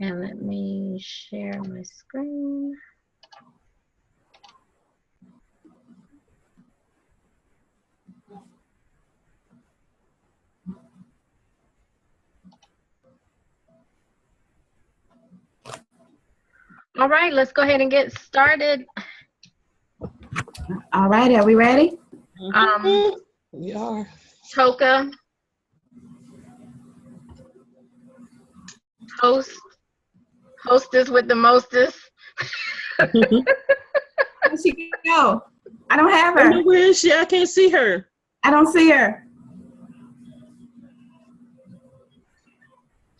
And let me share my screen. All right, let's go ahead and get started. All right, are we ready? We are. Toka, hostess with the mostest. Where'd she go? I don't have I her. know, where is she? I can't see her. I don't see her.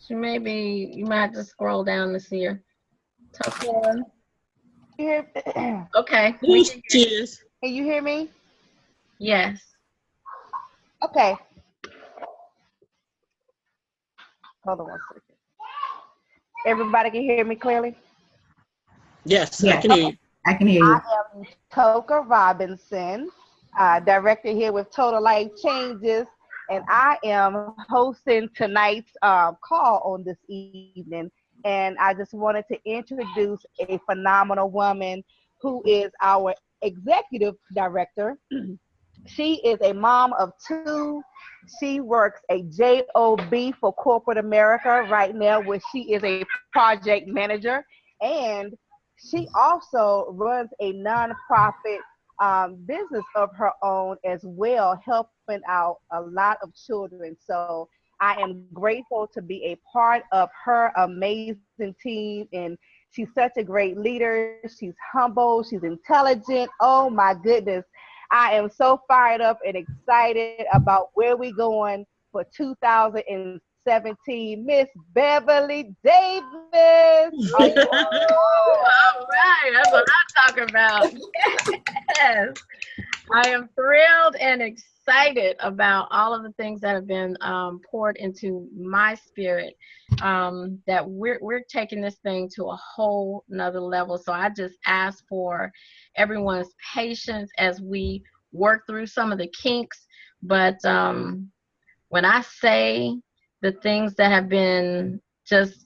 She may be, you might have to scroll down to see her. Toka. Okay. There she is. Can you hear me? Yes. Okay. Hold on 1 second. Everybody can hear me clearly? Yes, Yeah. I can hear you. I can hear you. I am Toka Robinson, director here with Total Life Changes, and I am hosting tonight's call on this evening. And I just wanted to introduce a phenomenal woman who is our executive director. She is a mom of 2. She works a job for corporate America right now, where she is a project manager. And she also runs a nonprofit business of her own as well, helping out a lot of children. So I am grateful to be a part of her amazing team. And she's such a great leader. She's humble. She's intelligent. Oh my goodness. I am so fired up and excited about where we're going for 2017. Miss Beverly Davis. All right, that's what I'm talking about. Yes. I am thrilled and excited about all of the things that have been poured into my spirit. That we're taking this thing to a whole nother level. So I just ask for everyone's patience as we work through some of the kinks. But when I say the things that have been just,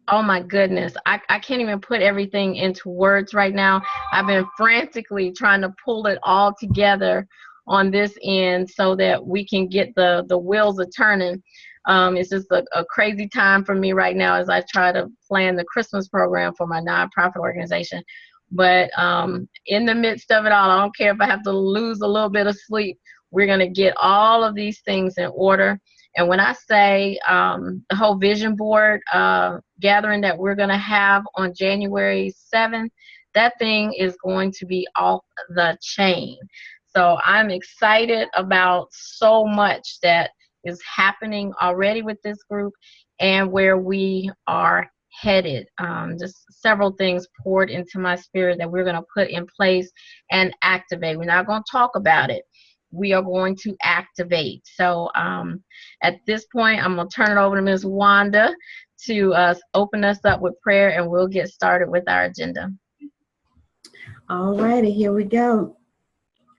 oh my goodness, I can't even put everything into words right now. I've been frantically trying to pull it all together on this end so that we can get the wheels a turning. It's just a crazy time for me right now as I try to plan the Christmas program for my nonprofit organization. But in the midst of it all, I don't care if I have to lose a little bit of sleep. We're going to get all of these things in order. And when I say the whole vision board gathering that we're going to have on January 7th, that thing is going to be off the chain. So I'm excited about so much that is happening already with this group and where we are headed. Just several things poured into my spirit that we're going to put in place and activate. We're not going to talk about it. We are going to activate. So at this point, I'm going to turn it over to Ms. Wanda to open us up with prayer, and we'll get started with our agenda. All righty, here we go.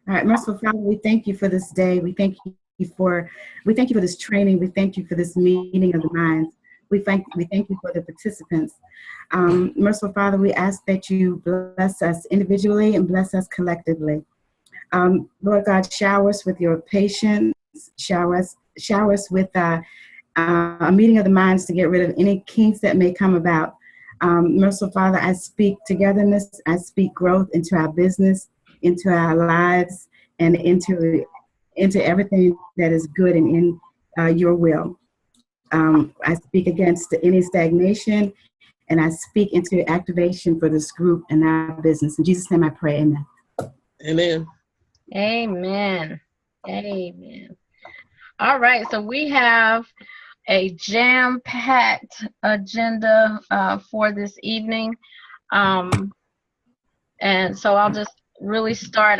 All right, merciful Father, we thank you for this day. We thank you for this training. We thank you for this meeting of the minds. We thank you for the participants. Merciful Father, we ask that you bless us individually and bless us collectively. Lord God, shower us with your patience. Shower us with a meeting of the minds to get rid of any kinks that may come about. Merciful Father, I speak togetherness. I speak growth into our business, into our lives, and into everything that is good and in your will. I speak against any stagnation, and I speak into activation for this group and our business. In Jesus' name I pray, amen. Amen. Amen. Amen. All right, so we have a jam-packed agenda for this evening. And so I'll just really start.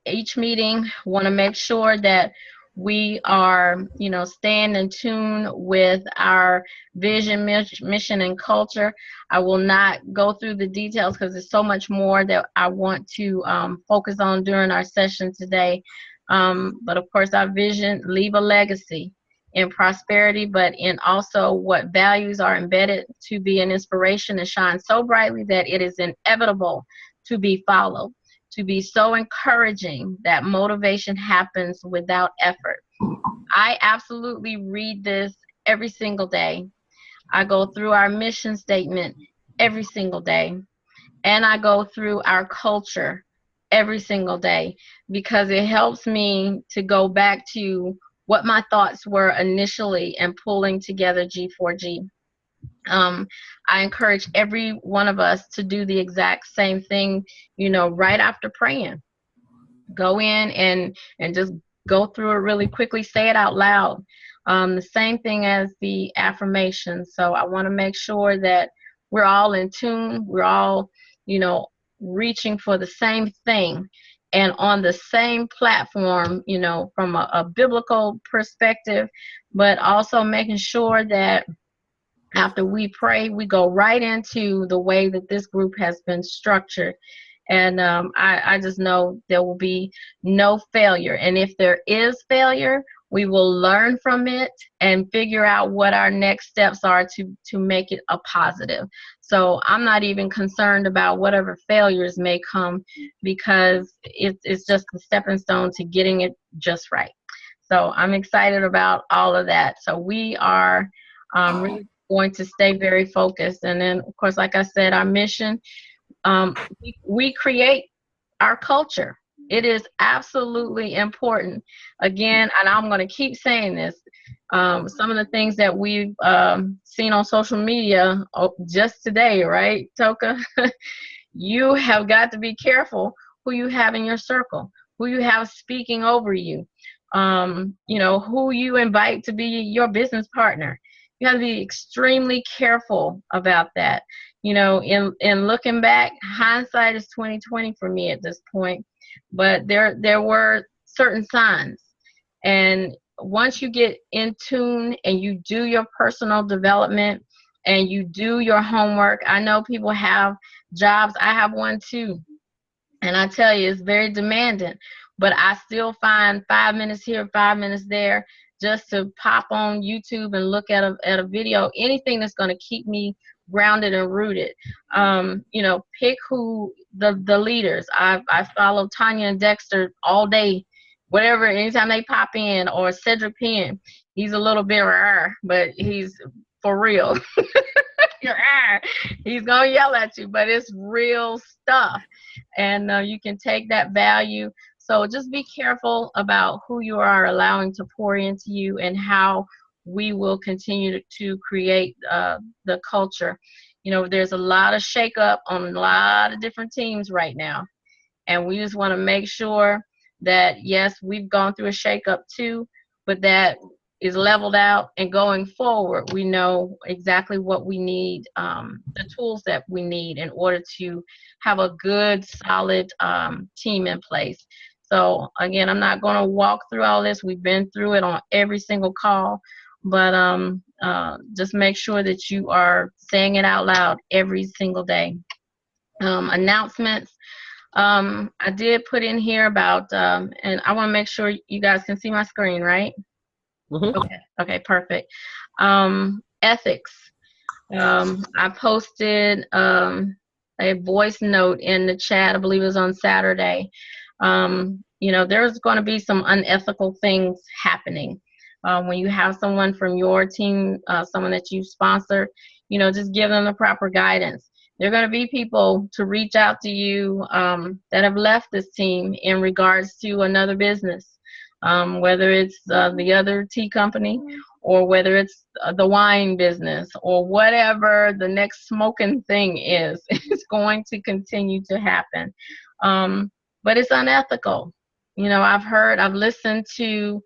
Each meeting, want to make sure that we are, staying in tune with our vision, mission, and culture. I will not go through the details because there's so much more that I want to focus on during our session today. But of course, our vision, leave a legacy. in prosperity, but in also what values are embedded to be an inspiration and shine so brightly that it is inevitable to be followed, to be so encouraging that motivation happens without effort. I absolutely read this every single day. I go through our mission statement every single day, and I go through our culture every single day because it helps me to go back to what my thoughts were initially and pulling together G4G. I encourage every one of us to do the exact same thing, right after praying. Go in and just go through it really quickly, say it out loud. The same thing as the affirmation. So I want to make sure that we're all in tune, we're all, reaching for the same thing and on the same platform, from a biblical perspective, but also making sure that after we pray, we go right into the way that this group has been structured. And I just know there will be no failure. And if there is failure, we will learn from it and figure out what our next steps are to make it a positive. So I'm not even concerned about whatever failures may come because it's just a stepping stone to getting it just right. So I'm excited about all of that. So we are really going to stay very focused. And then, of course, like I said, our mission, we create our culture. It is absolutely important. Again, and I'm going to keep saying this, some of the things that we've seen on social media just today, right, Toka? You have got to be careful who you have in your circle, who you have speaking over you, who you invite to be your business partner. You have to be extremely careful about that. In looking back, hindsight is 20/20 for me at this point. But there were certain signs, and once you get in tune and you do your personal development and you do your homework, I know people have jobs. I have one too, and I tell you, it's very demanding. But I still find 5 minutes here, 5 minutes there, just to pop on YouTube and look at a video, anything that's going to keep me grounded and rooted. Pick who the leaders. I follow Tanya and Dexter all day, whatever, anytime they pop in, or Cedric Penn. He's a little bit rare, but he's for real. He's gonna yell at you, but it's real stuff, and you can take that value. So just be careful about who you are allowing to pour into you and how we will continue to create the culture. There's a lot of shakeup on a lot of different teams right now. And we just want to make sure that, yes, we've gone through a shakeup too, but that is leveled out, and going forward, we know exactly what we need, the tools that we need in order to have a good, solid team in place. So again, I'm not going to walk through all this. We've been through it on every single call, but just make sure that you are saying it out loud every single day. Announcements. I did put in here about, and I want to make sure you guys can see my screen, right? Mhm. Okay, perfect. Ethics. I posted a voice note in the chat, I believe it was on Saturday. There's going to be some unethical things happening. When you have someone from your team, someone that you sponsor, just give them the proper guidance. There are going to be people to reach out to you that have left this team in regards to another business, whether it's the other tea company, or whether it's the wine business, or whatever the next smoking thing is. It's going to continue to happen. But it's unethical. I've listened to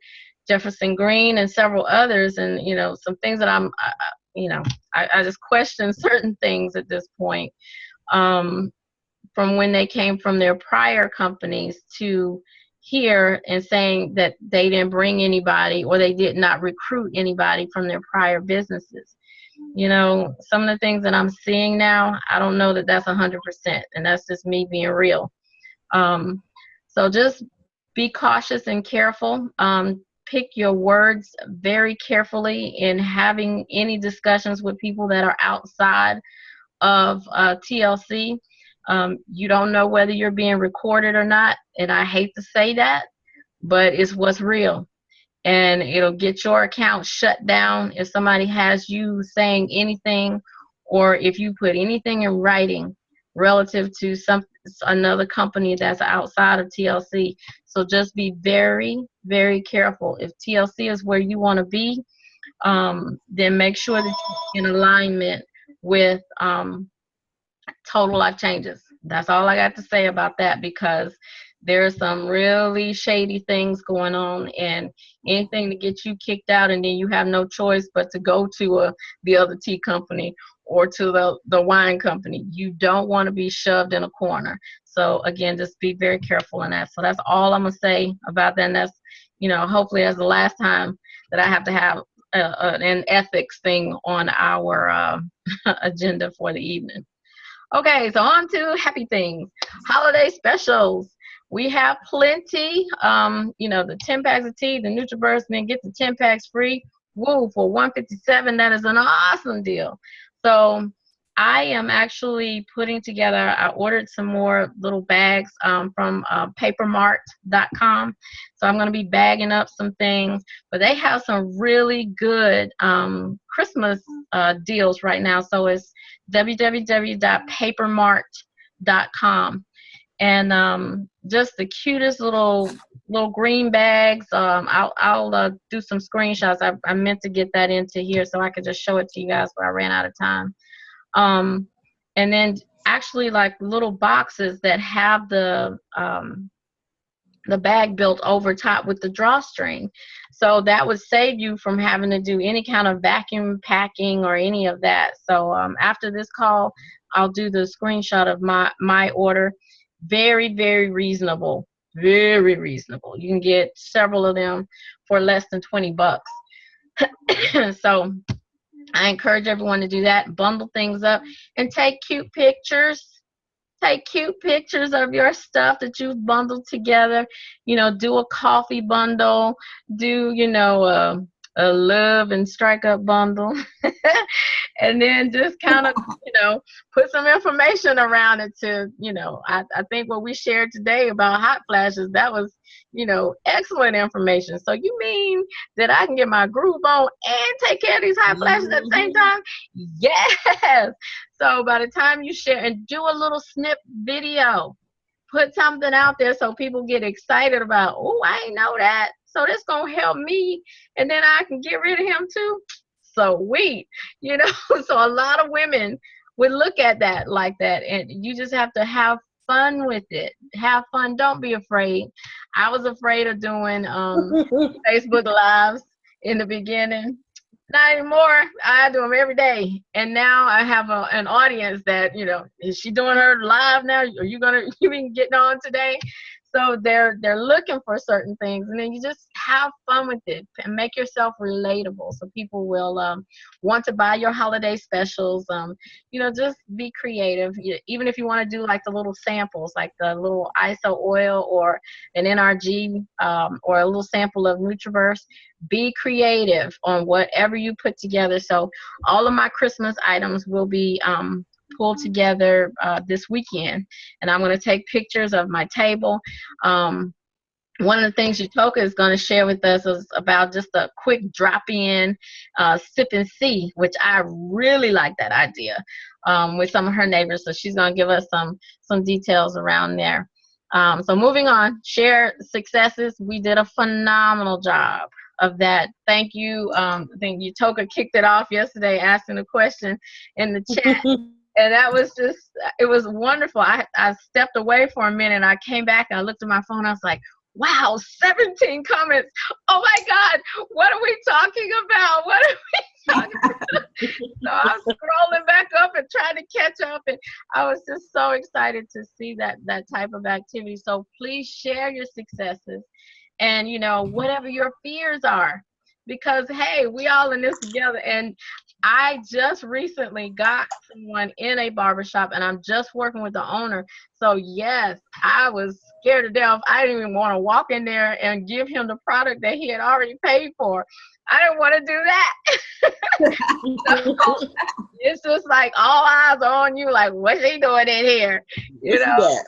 Jefferson Green and several others, and some things that I just question certain things at this point, from when they came from their prior companies to here, and saying that they didn't bring anybody, or they did not recruit anybody from their prior businesses. Some of the things that I'm seeing now, I don't know that that's 100%, and that's just me being real. So just be cautious and careful. pick your words very carefully in having any discussions with people that are outside of TLC. You don't know whether you're being recorded or not, and I hate to say that, but it's what's real. And it'll get your account shut down if somebody has you saying anything, or if you put anything in writing relative to another company that's outside of TLC. So just be very, very careful. If TLC is where you want to be, then make sure that you're in alignment with Total Life Changes. That's all I got to say about that, because there are some really shady things going on, and anything to get you kicked out, and then you have no choice but to go to the other tea company or to the wine company. You don't want to be shoved in a corner. So again, just be very careful in that. So that's all I'm gonna say about that. And that's, hopefully that's the last time that I have to have an ethics thing on our agenda for the evening. Okay, so on to happy things. Holiday specials. We have plenty. The 10 packs of tea, the NutriBurst, and then get the 10 packs free. Woo, for $157. That is an awesome deal. So I am actually putting together, I ordered some more little bags from papermart.com. So I'm going to be bagging up some things, but they have some really good Christmas deals right now. So it's www.papermart.com. And just the cutest little green bags. I'll do some screenshots. I meant to get that into here so I could just show it to you guys, but I ran out of time. And then actually like little boxes that have the bag built over top with the drawstring. So that would save you from having to do any kind of vacuum packing or any of that. So after this call, I'll do the screenshot of my order. Very, very reasonable. Very reasonable. You can get several of them for less than $20. So I encourage everyone to do that. Bundle things up and take cute pictures. Take cute pictures of your stuff that you've bundled together. Do a coffee bundle. Do, a love and strike up bundle. And then just kind of, put some information around it to, I think what we shared today about hot flashes, that was, excellent information. So you mean that I can get my groove on and take care of these hot flashes at the same time? Yes. So by the time you share, and do a little snip video, put something out there so people get excited about, oh, I ain't know that. So this gonna help me, and then I can get rid of him too. Sweet. So a lot of women would look at that like that, and you just have to have fun with it. Have fun. Don't be afraid. I was afraid of doing Facebook Lives in the beginning. Not anymore. I do them every day. And now I have an audience that, is she doing her live now? Are you been getting on today? So they're looking for certain things, and then you just have fun with it and make yourself relatable so people will want to buy your holiday specials. Just be creative. Even if you want to do like the little samples, like the little ISO oil or an NRG or a little sample of NutriBurst, be creative on whatever you put together. So all of my Christmas items will be pulled together this weekend, and I'm going to take pictures of my table. One of the things Utoka is going to share with us is about just a quick drop-in sip and see, which I really like that idea with some of her neighbors. So she's going to give us some details around there. So moving on, share successes. We did a phenomenal job of that. Thank you. I think Utoka kicked it off yesterday asking a question in the chat. And that was it was wonderful. I stepped away for a minute, and I came back and I looked at my phone. I was like, wow, 17 comments. Oh my God, what are we talking about? What are we talking about? So I was scrolling back up and trying to catch up, and I was just so excited to see that type of activity. So please share your successes and, whatever your fears are, because, hey, we all in this together. And I just recently got someone in a barbershop and I'm just working with the owner. So yes, I was scared to death. I didn't even want to walk in there and give him the product that he had already paid for. I didn't want to do that. So it's just like all eyes are on you, like, what's he doing in here? You know?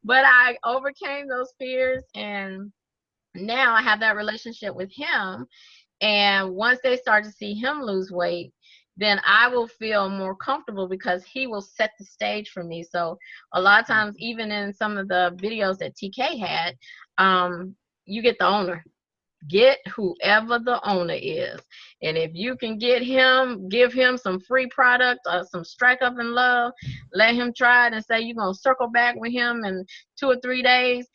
But I overcame those fears, and now I have that relationship with him. And once they start to see him lose weight, then I will feel more comfortable because he will set the stage for me. So a lot of times, even in some of the videos that TK had, you get the owner. Get whoever the owner is. And if you can get him, give him some free product or some strike up in love, let him try it and say you're going to circle back with him in 2 or 3 days,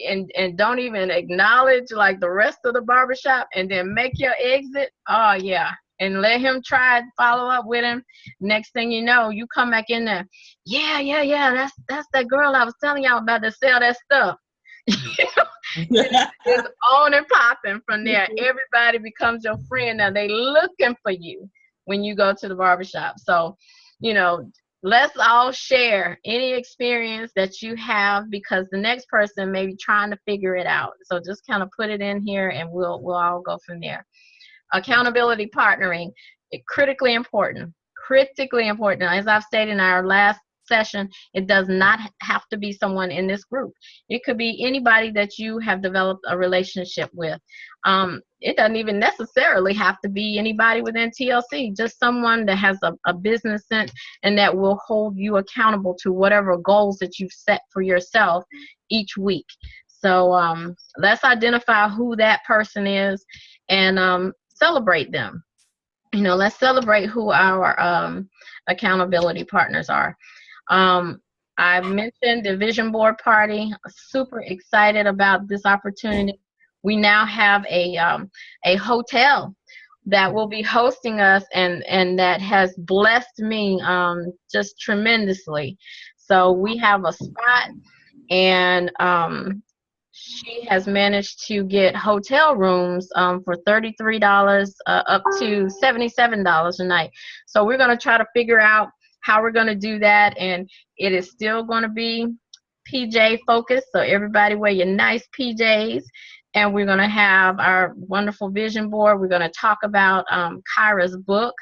and don't even acknowledge like the rest of the barbershop, and then make your exit. Oh yeah. And let him try it, follow up with him. Next thing you know, you come back in there. Yeah. That's that girl I was telling y'all about to sell that stuff. It's on and popping from there. Everybody becomes your friend now. They looking for you when you go to the barbershop. So, let's all share any experience that you have, because the next person may be trying to figure it out. So just kind of put it in here and we'll all go from there. Accountability partnering, critically important. Critically important. As I've stated in our last session, it does not have to be someone in this group. It could be anybody that you have developed a relationship with. It doesn't even necessarily have to be anybody within TLC, just someone that has a business sense and that will hold you accountable to whatever goals that you've set for yourself each week. So let's identify who that person is and celebrate them. Let's celebrate who our accountability partners are. I mentioned the vision board party. Super excited about this opportunity. We now have a hotel that will be hosting us, and that has blessed me just tremendously. So we have a spot, and she has managed to get hotel rooms for $33 up to $77 a night. So we're going to try to figure out how we're going to do that, and it is still going to be PJ focused, so everybody wear your nice PJs, and we're going to have our wonderful vision board. We're going to talk about Kyra's book.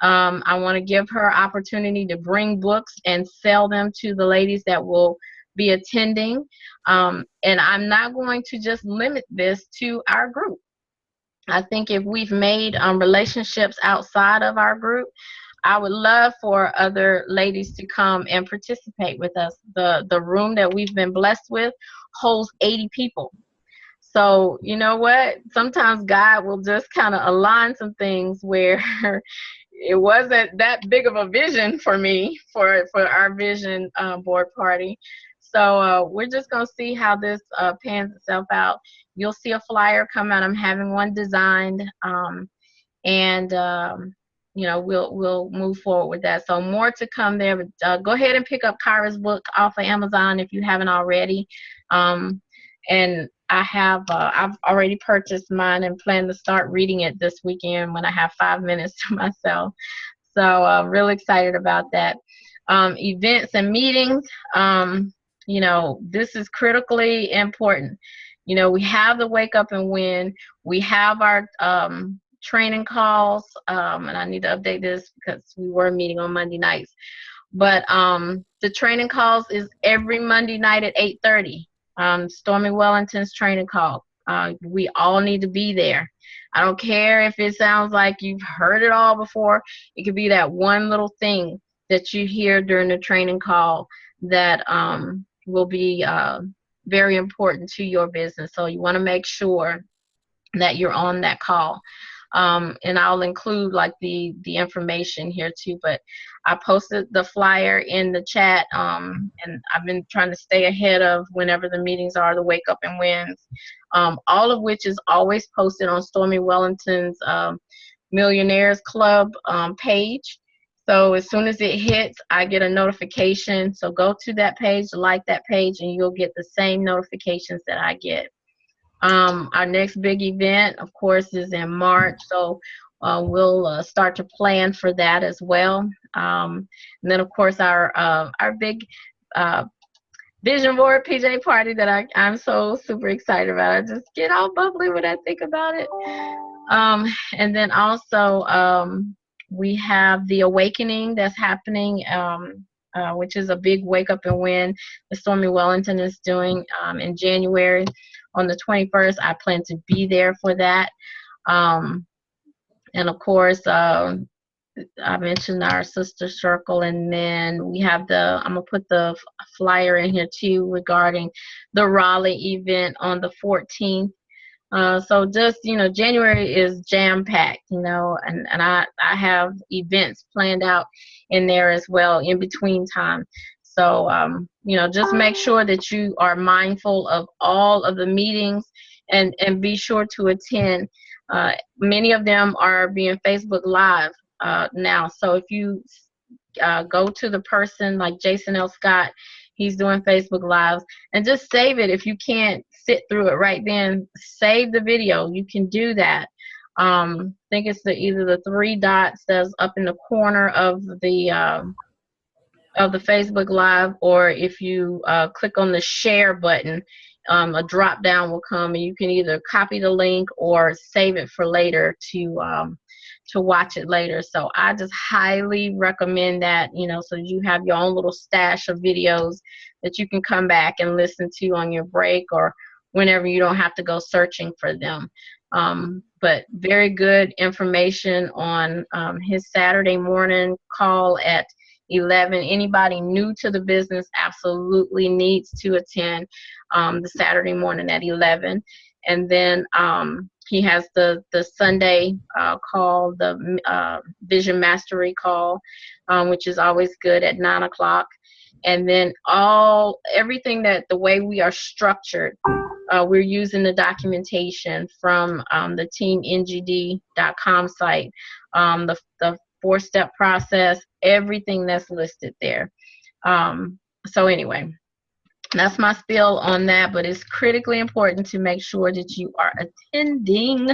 I want to give her opportunity to bring books and sell them to the ladies that will be attending, and I'm not going to just limit this to our group. I think if we've made relationships outside of our group, I would love for other ladies to come and participate with us. The room that we've been blessed with holds 80 people. So you know what? Sometimes God will just kind of align some things where it wasn't that big of a vision for me for our vision board party. So we're just going to see how this pans itself out. You'll see a flyer come out. I'm having one designed, and we'll move forward with that. So more to come there. But go ahead and pick up Kyra's book off of Amazon if you haven't already. And I've already purchased mine and plan to start reading it this weekend when I have 5 minutes to myself. So I'm really excited about that. Events and meetings, this is critically important. We have the Wake Up and Win. We have our training calls, and I need to update this because we were meeting on Monday nights. But the training calls is every Monday night at 8:30. Stormy Wellington's training call. We all need to be there. I don't care if it sounds like you've heard it all before. It could be that one little thing that you hear during the training call that will be very important to your business. So you want to make sure that you're on that call. And I'll include like the information here too, but I posted the flyer in the chat, and I've been trying to stay ahead of whenever the meetings are, the Wake Up and Wins, all of which is always posted on Stormy Wellington's Millionaires Club page. So as soon as it hits, I get a notification. So go to that page, like that page, and you'll get the same notifications that I get. Our next big event, of course, is in March. So we'll start to plan for that as well. And then, of course, our big vision board PJ party that I'm so super excited about. I just get all bubbly when I think about it. And then also we have the awakening that's happening, which is a big wake up and win that Stormy Wellington is doing in January. On the 21st, I plan to be there for that. And of course, I mentioned our sister circle, and then we have I'm gonna put the flyer in here too regarding the Raleigh event on the 14th. So just, January is jam-packed, and I have events planned out in there as well in between time. So, just make sure that you are mindful of all of the meetings and be sure to attend. Many of them are being Facebook Live now. So if you go to the person like Jason L. Scott, he's doing Facebook Lives, and just save it. If you can't sit through it right then, save the video. You can do that. I think it's either the 3 dots that's up in the corner of the Facebook Live, or if you click on the share button, a drop down will come, and you can either copy the link or save it for later to watch it later. So I just highly recommend that, so you have your own little stash of videos that you can come back and listen to on your break or whenever you don't have to go searching for them. But very good information on his Saturday morning call at 11. Anybody new to the business absolutely needs to attend the Saturday morning at 11. And then he has the Sunday call, the Vision Mastery call, which is always good at 9 o'clock. And then everything that the way we are structured, we're using the documentation from the teamngd.com site, the 4-step process, everything that's listed there. So anyway, that's my spiel on that, but it's critically important to make sure that you are attending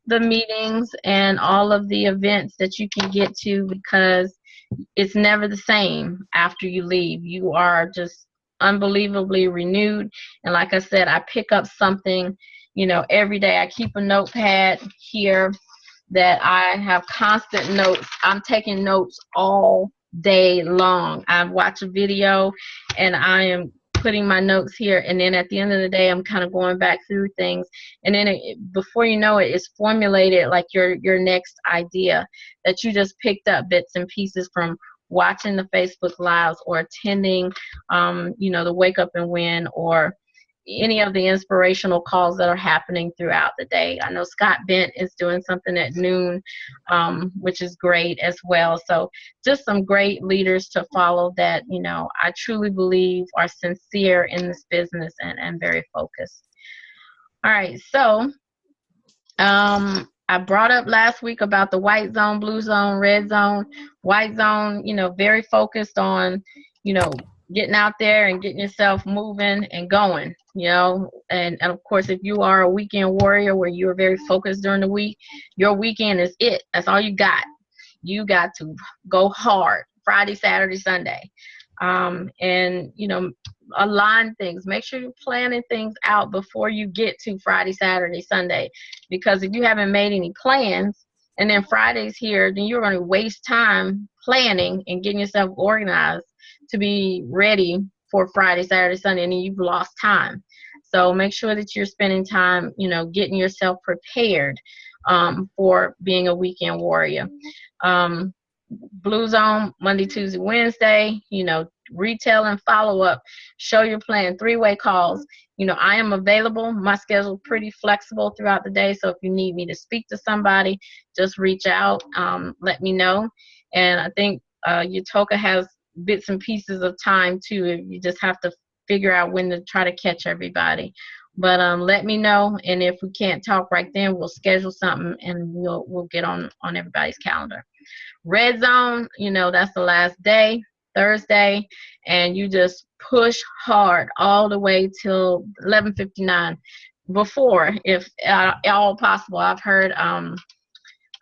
the meetings and all of the events that you can get to, because it's never the same after you leave. You are just unbelievably renewed. And like I said, I pick up something, every day. I keep a notepad here that I have constant notes. I'm taking notes all day long. I watch a video and I am putting my notes here, and then at the end of the day I'm kind of going back through things, and then before you know it, it's formulated like your next idea that you just picked up bits and pieces from watching the Facebook Lives or attending the Wake Up and Win or any of the inspirational calls that are happening throughout the day. I know Scott Bent is doing something at noon, which is great as well. So just some great leaders to follow that, I truly believe are sincere in this business and very focused. All right, so I brought up last week about the white zone, blue zone, red zone. White zone, very focused on, getting out there and getting yourself moving and going, and of course, if you are a weekend warrior where you're very focused during the week, your weekend is it. That's all you got. You got to go hard Friday, Saturday, Sunday, and align things. Make sure you're planning things out before you get to Friday, Saturday, Sunday, because if you haven't made any plans and then Friday's here, then you're going to waste time planning and getting yourself organized to be ready for Friday, Saturday, Sunday, and then you've lost time. So make sure that you're spending time, getting yourself prepared for being a weekend warrior. Blue zone, Monday, Tuesday, Wednesday, retail and follow-up, show your plan, 3-way calls. I am available. My schedule is pretty flexible throughout the day, so if you need me to speak to somebody, just reach out, let me know. And I think Utoka has bits and pieces of time too. You just have to figure out when to try to catch everybody. But let me know, and if we can't talk right then, we'll schedule something and we'll get on everybody's calendar. Red zone, that's the last day, Thursday, and you just push hard all the way till 11:59. Before, if at all possible, I've heard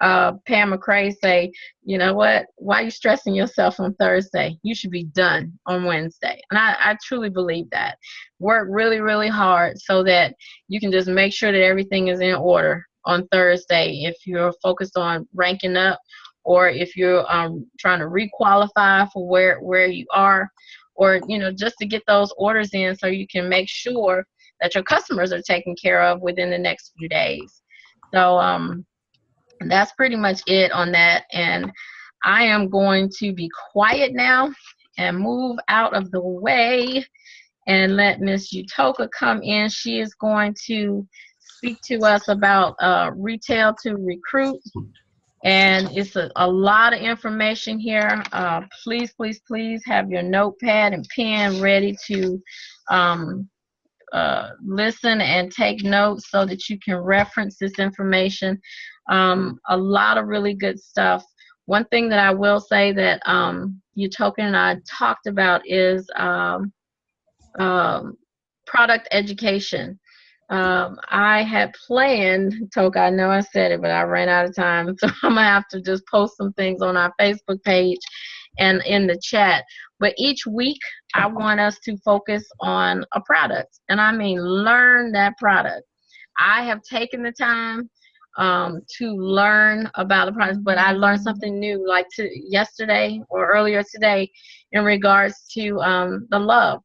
Pam McCrae say, you know what? Why are you stressing yourself on Thursday? You should be done on Wednesday. And I truly believe that. Work really, really hard so that you can just make sure that everything is in order on Thursday. If you're focused on ranking up, or if you're trying to requalify for where you are, or just to get those orders in so you can make sure that your customers are taken care of within the next few days. So that's pretty much it on that. And I am going to be quiet now and move out of the way and let Miss Utoka come in. She is going to speak to us about retail to recruit. And it's a lot of information here. Please, please, please have your notepad and pen ready to listen and take notes so that you can reference this information. A lot of really good stuff. One thing that I will say that Utoka and I talked about is product education. I had planned, Toka, I know I said it, but I ran out of time, so I'm gonna have to just post some things on our Facebook page and in the chat. But each week, I want us to focus on a product, and I mean learn that product. I have taken the time to learn about the product, but I learned something new, like yesterday or earlier today, in regards to the Love.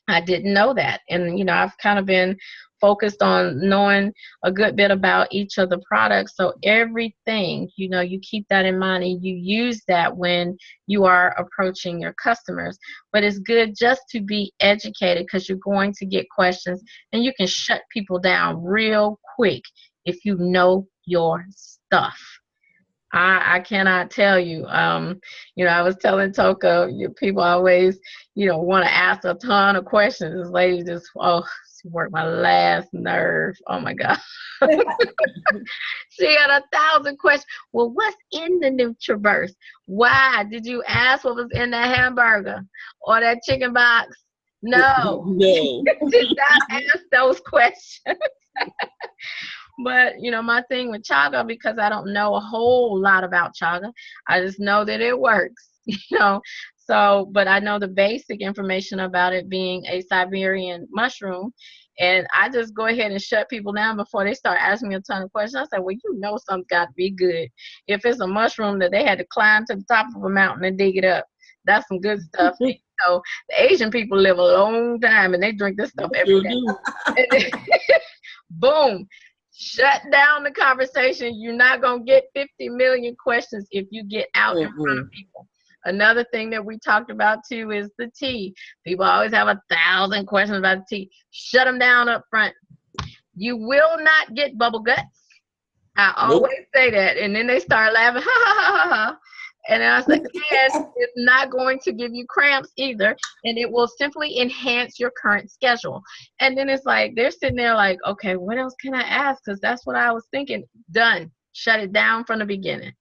I didn't know that, and I've kind of been focused on knowing a good bit about each of the products. So everything, you keep that in mind and you use that when you are approaching your customers. But it's good just to be educated, because you're going to get questions and you can shut people down real quick if you know your stuff. I cannot tell you. I was telling Toka, people always, want to ask a ton of questions. This lady just, she worked my last nerve. Oh my God. She had 1,000 questions. Well, what's in the NutriBurst? Why did you ask what was in that hamburger or that chicken box? No. No. Did not ask those questions. But, my thing with chaga, because I don't know a whole lot about chaga, I just know that it works, So, but I know the basic information about it being a Siberian mushroom. And I just go ahead and shut people down before they start asking me a ton of questions. I say, well, something's got to be good. If it's a mushroom that they had to climb to the top of a mountain and dig it up, that's some good stuff. The Asian people live a long time and they drink this stuff every day. Boom. Shut down the conversation. You're not going to get 50 million questions if you get out in front of people. Another thing that we talked about too is the tea. People always have 1,000 questions about the tea. Shut them down up front. You will not get bubble guts. I always say that. And then they start laughing. Ha, ha, ha, ha, ha. And I was like, and it's not going to give you cramps either. And it will simply enhance your current schedule. And then it's like, they're sitting there like, okay, what else can I ask? Because that's what I was thinking. Done. Shut it down from the beginning.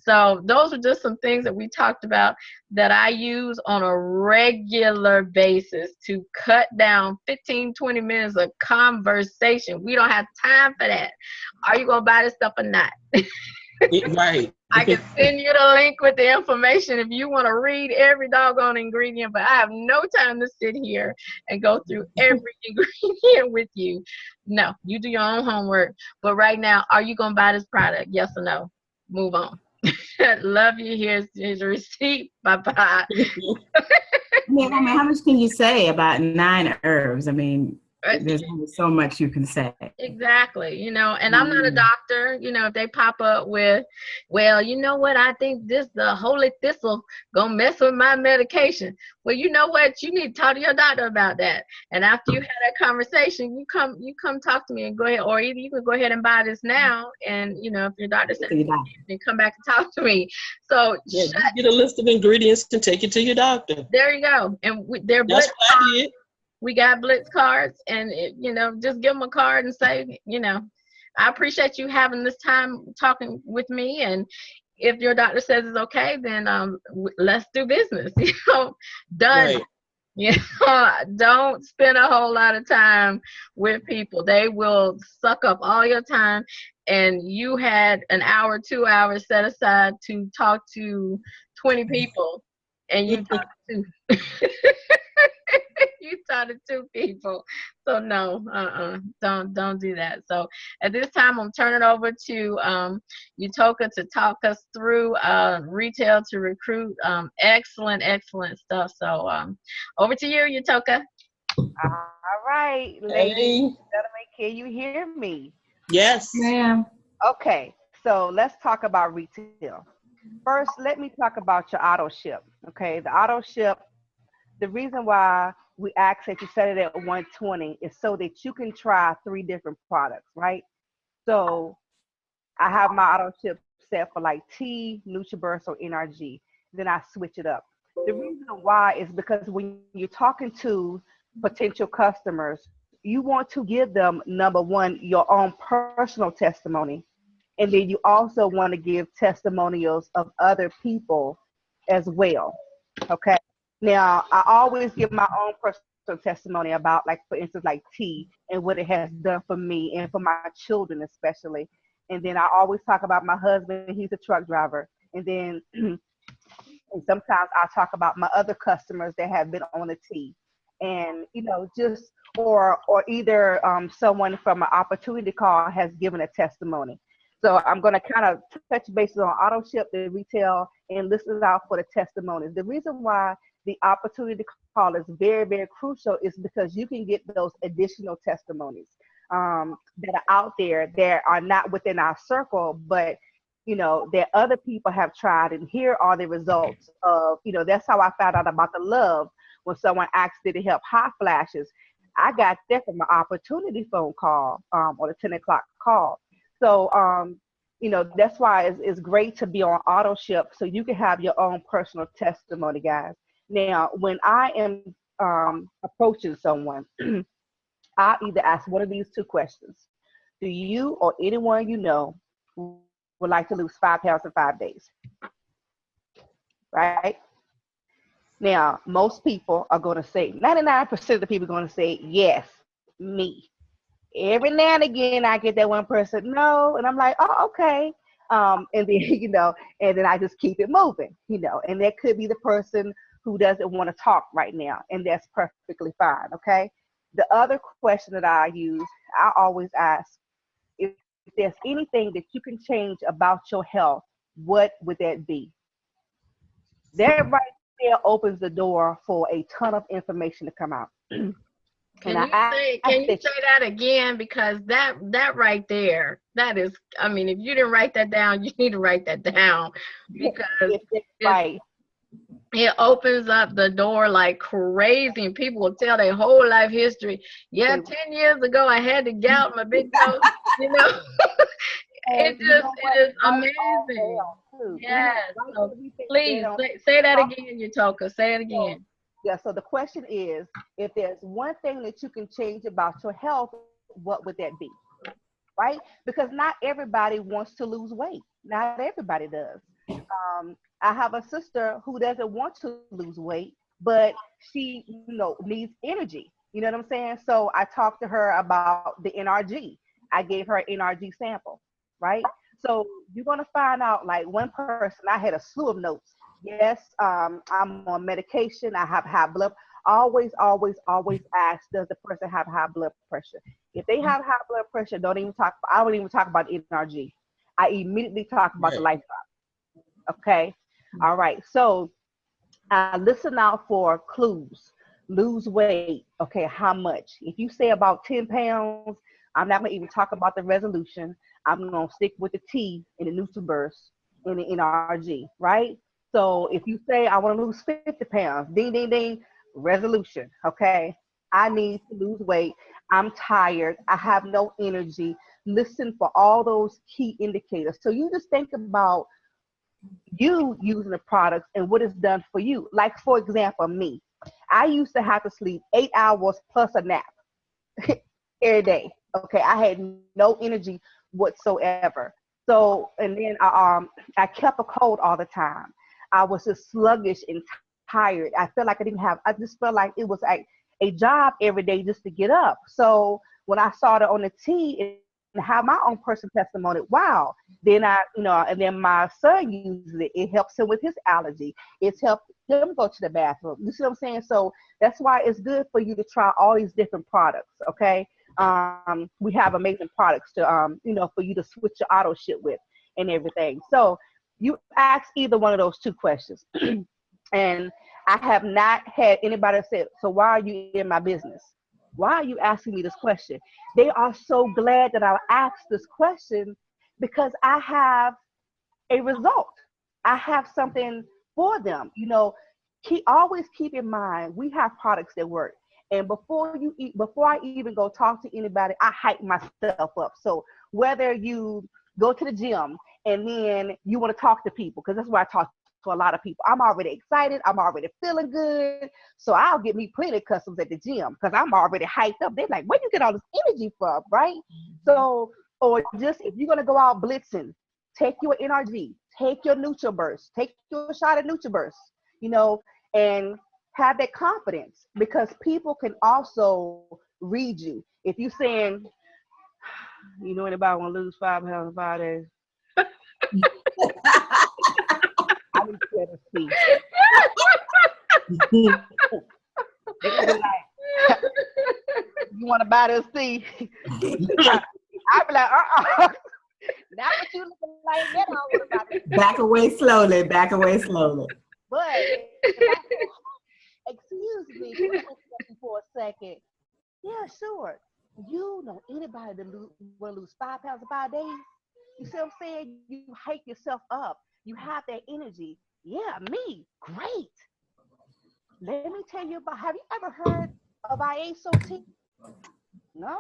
So those are just some things that we talked about that I use on a regular basis to cut down 15, 20 minutes of conversation. We don't have time for that. Are you going to buy this stuff or not? Right. I can send you the link with the information if you want to read every doggone ingredient, but I have no time to sit here and go through every ingredient with you. No, you do your own homework. But right now, are you going to buy this product? Yes or no? Move on. Love you. Here's your receipt. Bye-bye. How much can you say about 9 herbs? I mean, there's only so much you can say. Exactly, and I'm not a doctor. If they pop up with, well, you know what, I think the holy thistle gonna mess with my medication. Well, you know what, you need to talk to your doctor about that. And after you had that conversation, you come talk to me and go ahead, or either you can go ahead and buy this now, and if your doctor says, then come back and talk to me. So yeah, get a list of ingredients and take it to your doctor. There you go. And that's what I did. We got Blitz cards, and just give them a card and say, I appreciate you having this time talking with me. And if your doctor says it's okay, then let's do business. Done. Right. Don't spend a whole lot of time with people. They will suck up all your time. and you had an hour, 2 hours set aside to talk to 20 people, and you talked to you talked to 2 people. So no, don't do that. So at this time, I'm turning over to Utoka to talk us through retail to recruit. Excellent stuff. So over to you, Utoka. All right, ladies Hey. and gentlemen, can you hear me? Yes. Ma'am. Okay, so let's talk about retail. First, let me talk about your auto ship. Okay, the auto ship, the reason why we ask that you set it at 120 is so that you can try 3 different products, right? So I have my auto ship set for like T, NutriBurst, or NRG. Then I switch it up. The reason why is because when you're talking to potential customers, you want to give them, number one, your own personal testimony. And then you also want to give testimonials of other people as well. Okay. Now, I always give my own personal testimony about, like, for instance, like tea and what it has done for me and for my children, especially. And then I always talk about my husband. He's a truck driver. And then and sometimes I talk about my other customers that have been on the tea. And, you know, just, or either someone from an opportunity call has given a testimony. So I'm going to kind of touch bases on auto ship, the retail, and listen out for the testimonies. The reason why the opportunity call is very, very crucial is because you can get those additional testimonies that are out there that are not within our circle, but you know, that other people have tried, and here are the results of, you know, that's how I found out about the Love when someone asked, did it help hot flashes? I got that from an opportunity phone call or the 10 o'clock call. So, you know, that's why it's great to be on auto ship so you can have your own personal testimony, guys. Now, when I am approaching someone, I either ask one of these 2 questions. Do you or anyone you know would like to lose 5 pounds in 5 days? Right? Now, most people are going to say, 99% of the people are going to say, yes, me. Every now and again, I get that one person, no, and I'm like, oh, okay. And then, you know, and then I just keep it moving, you know, and that could be the person who doesn't want to talk right now, and that's perfectly fine, okay? The other question that I use, I always ask, if there's anything that you can change about your health, what would that be? That right there opens the door for a ton of information to come out. Can you say that again? Because that right there, that is, I mean, if you didn't write that down, you need to write that down, because it opens up the door like crazy, and people will tell their whole life history. Yeah, 10 years ago I had the gout in my big toe, you know. It is amazing. Yes. So please say that again, Utoka. Say it again. Yeah, so the question is, if there's one thing that you can change about your health, what would that be? Right? Because not everybody wants to lose weight. Not everybody does. I have a sister who doesn't want to lose weight, but she, you know, needs energy. You know what I'm saying? So I talked to her about the NRG. I gave her an NRG sample, right? So you're going to find out, like, one person, I had a slew of notes. Yes, I'm on medication. I have high blood. Always ask, does the person have high blood pressure? If they have high blood pressure, I don't even talk about NRG. I immediately talk about the life drop. Okay. All right. So listen out for clues. Lose weight. Okay. How much? If you say about 10 pounds, I'm not going to even talk about the resolution. I'm going to stick with the T in the NutriBurst and the NRG, right? So if you say, I want to lose 50 pounds, ding, ding, ding, resolution, okay? I need to lose weight. I'm tired. I have no energy. Listen for all those key indicators. So you just think about you using the products and what it's done for you. Like, for example, me. I used to have to sleep 8 hours plus a nap every day. Okay, I had no energy whatsoever. So, and then I kept a cold all the time. I was just sluggish and tired. I just felt like it was like a job every day just to get up. So when I started on the tea, have my own personal testimony. Wow. Then and then my son uses it. It helps him with his allergy. It's helped him go to the bathroom. You see what I'm saying? So that's why it's good for you to try all these different products. Okay. We have amazing products to, for you to switch your auto ship with and everything. So you ask either one of those two questions. And I have not had anybody say, so why are you in my business? Why are you asking me this question? They are so glad that I asked this question because I have a result. I have something for them. Always keep in mind, we have products that work. And before I even go talk to anybody, I hype myself up. So whether you go to the gym and then you want to talk to people, because that's where I talk to a lot of people. I'm already excited. I'm already feeling good. So I'll get me plenty of customers at the gym because I'm already hyped up. They're like, where you get all this energy from, right? So, or just if you're going to go out blitzing, take your NRG, take your NutriBurst, take your shot of NutriBurst, and have that confidence, because people can also read you. If you're saying, anybody want to lose 5 pounds in 5 days? I need to see. You want to buy this tea? I'd be like, not what you looking like that. I don't want to buy this. Back away slowly. Back away slowly. But excuse me for a second. Yeah, sure. You know anybody that will lose 5 pounds in 5 days? You see what I'm saying? You hype yourself up. You have that energy. Yeah, me. Great. Let me tell you about, have you ever heard of IASO tea? No?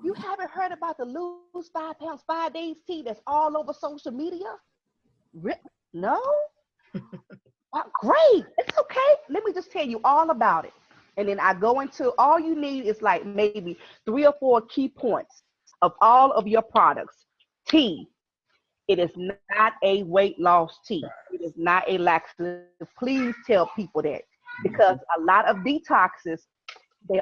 You haven't heard about the lose 5 pounds, 5 days tea that's all over social media? No? Great. It's okay. Let me just tell you all about it. And then I go into, all you need is like maybe 3 or 4 key points of all of your products. Tea. It is not a weight loss tea. It is not a laxative. Please tell people that, because a lot of detoxes, they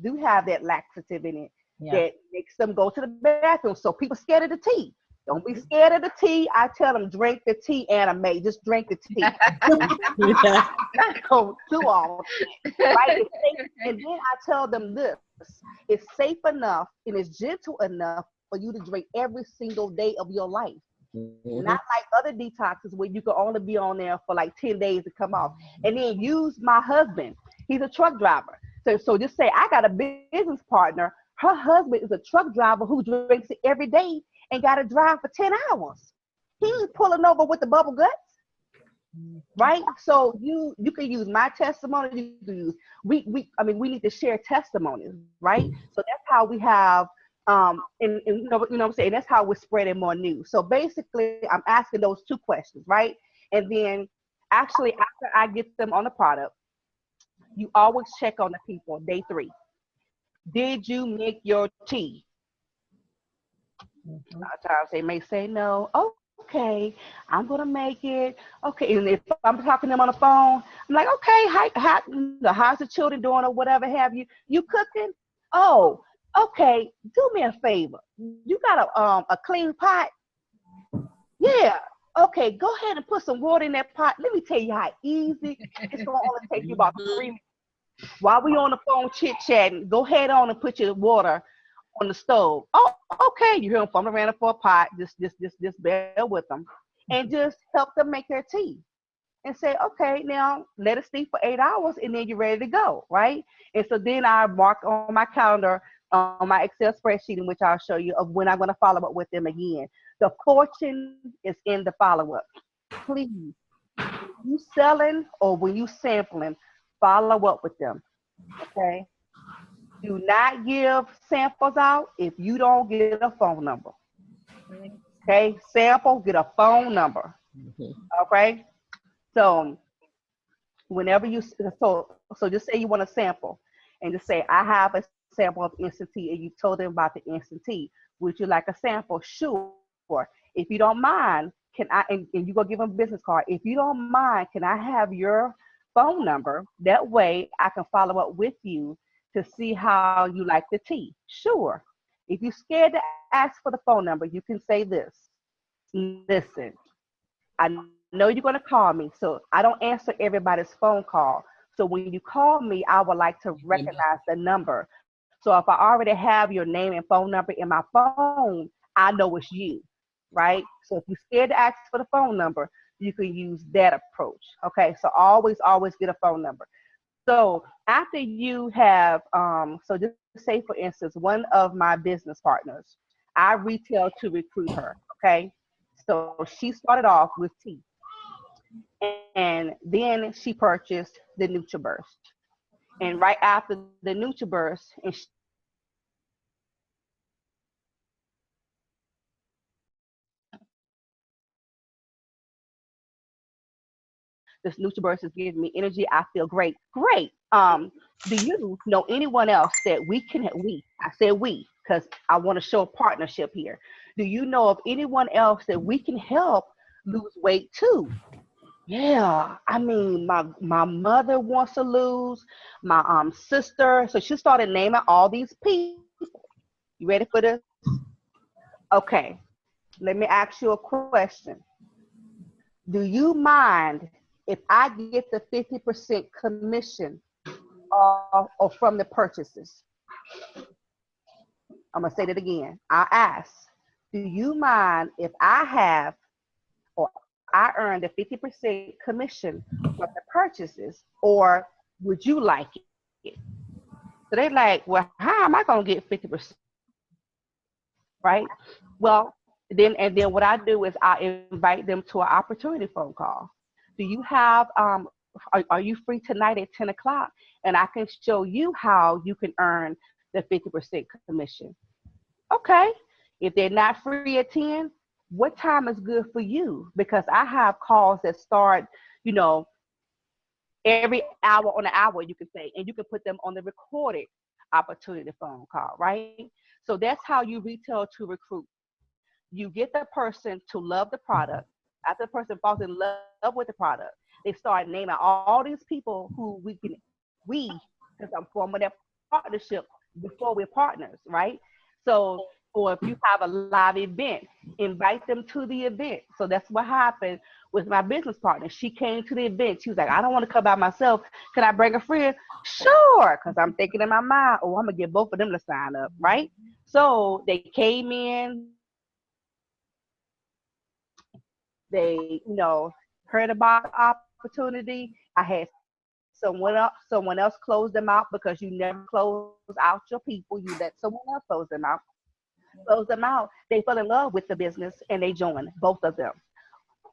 do have that laxative in it that makes them go to the bathroom. So people scared of the tea. Don't be scared of the tea. I tell them, drink the tea, anime. Just drink the tea. Not go too often, right? And then I tell them this: it's safe enough and it's gentle enough for you to drink every single day of your life. Not like other detoxes where you can only be on there for like 10 days to come off. And then use my husband. He's a truck driver. So just say, I got a business partner. Her husband is a truck driver who drinks it every day and got to drive for 10 hours. He's pulling over with the bubble guts. Right? So you can use my testimony. You can use, we need to share testimonies, right? So that's how we have and you know what I'm saying, that's how we're spreading more news. So basically I'm asking those 2 questions, right? And then actually after I get them on the product, you always check on the people. Day 3, did you make your tea? A lot of times they may say no. Okay, I'm gonna make it. Okay, and if I'm talking to them on the phone, I'm like, okay, how's the children doing or whatever have you? You cooking? Oh, okay, do me a favor. You got a clean pot? Yeah. Okay, go ahead and put some water in that pot. Let me tell you how easy. It's going to only take you about 3 minutes. While we on the phone chit-chatting, go ahead on and put your water on the stove. Oh, okay. You hear them fumbling around for a pot. Just bear with them. And just help them make their tea. And say, okay, now let it steep for 8 hours and then you're ready to go, right? And so then I mark on my calendar, on my Excel spreadsheet, in which I'll show you of when I'm going to follow up with them again. The fortune is in the follow-up. Please, when you selling or when you sampling, follow up with them, okay? Do not give samples out if you don't get a phone number, okay? Sample, get a phone number, okay? So whenever you, so just say you want a sample and just say, I have a sample of instant tea, and you told them about the instant tea. Would you like a sample? Sure. If you don't mind, can I, and you go give them a business card. If you don't mind, can I have your phone number? That way I can follow up with you to see how you like the tea. Sure. If you're scared to ask for the phone number, you can say this. Listen, I know you're going to call me, so I don't answer everybody's phone call. So when you call me, I would like to recognize the number. So if I already have your name and phone number in my phone, I know it's you, right? So if you're scared to ask for the phone number, you can use that approach. Okay, so always get a phone number. So after you have, so just say for instance, one of my business partners, I retail to recruit her. Okay, so she started off with tea, and then she purchased the NutriBurst. And right after the NutriBurst, and this NutriBurst is giving me energy. I feel great. Great. Do you know anyone else that I said we, because I want to show a partnership here. Do you know of anyone else that we can help lose weight too? Yeah, I mean, my mother wants to lose, my sister. So she started naming all these people. You ready for this? Okay, let me ask you a question. Do you mind if I get the 50% commission or from the purchases? I'm gonna say that again. I ask, do you mind if I have or I earn the 50% commission from the purchases, or would you like it? So they're like, well, how am I gonna get 50%? Right? Well, then what I do is I invite them to an opportunity phone call. Do you have are you free tonight at 10 o'clock? And I can show you how you can earn the 50% commission. Okay. If they're not free at 10, what time is good for you? Because I have calls that start, you know, every hour on an hour, you can say, and you can put them on the recorded opportunity phone call, right? So that's how you retail to recruit. You get the person to love the product. After the person falls in love with the product, they start naming all these people who because I'm forming that partnership before we're partners, right? So, or if you have a live event, invite them to the event. So that's what happened with my business partner. She came to the event. She was like, I don't want to come by myself. Can I bring a friend? Sure. Because I'm thinking in my mind, oh, I'm going to get both of them to sign up, right? So they came in, they, heard about the opportunity. I had someone else close them out, because you never close out your people. You let someone else close them out. Close them out. They fell in love with the business and they joined, both of them.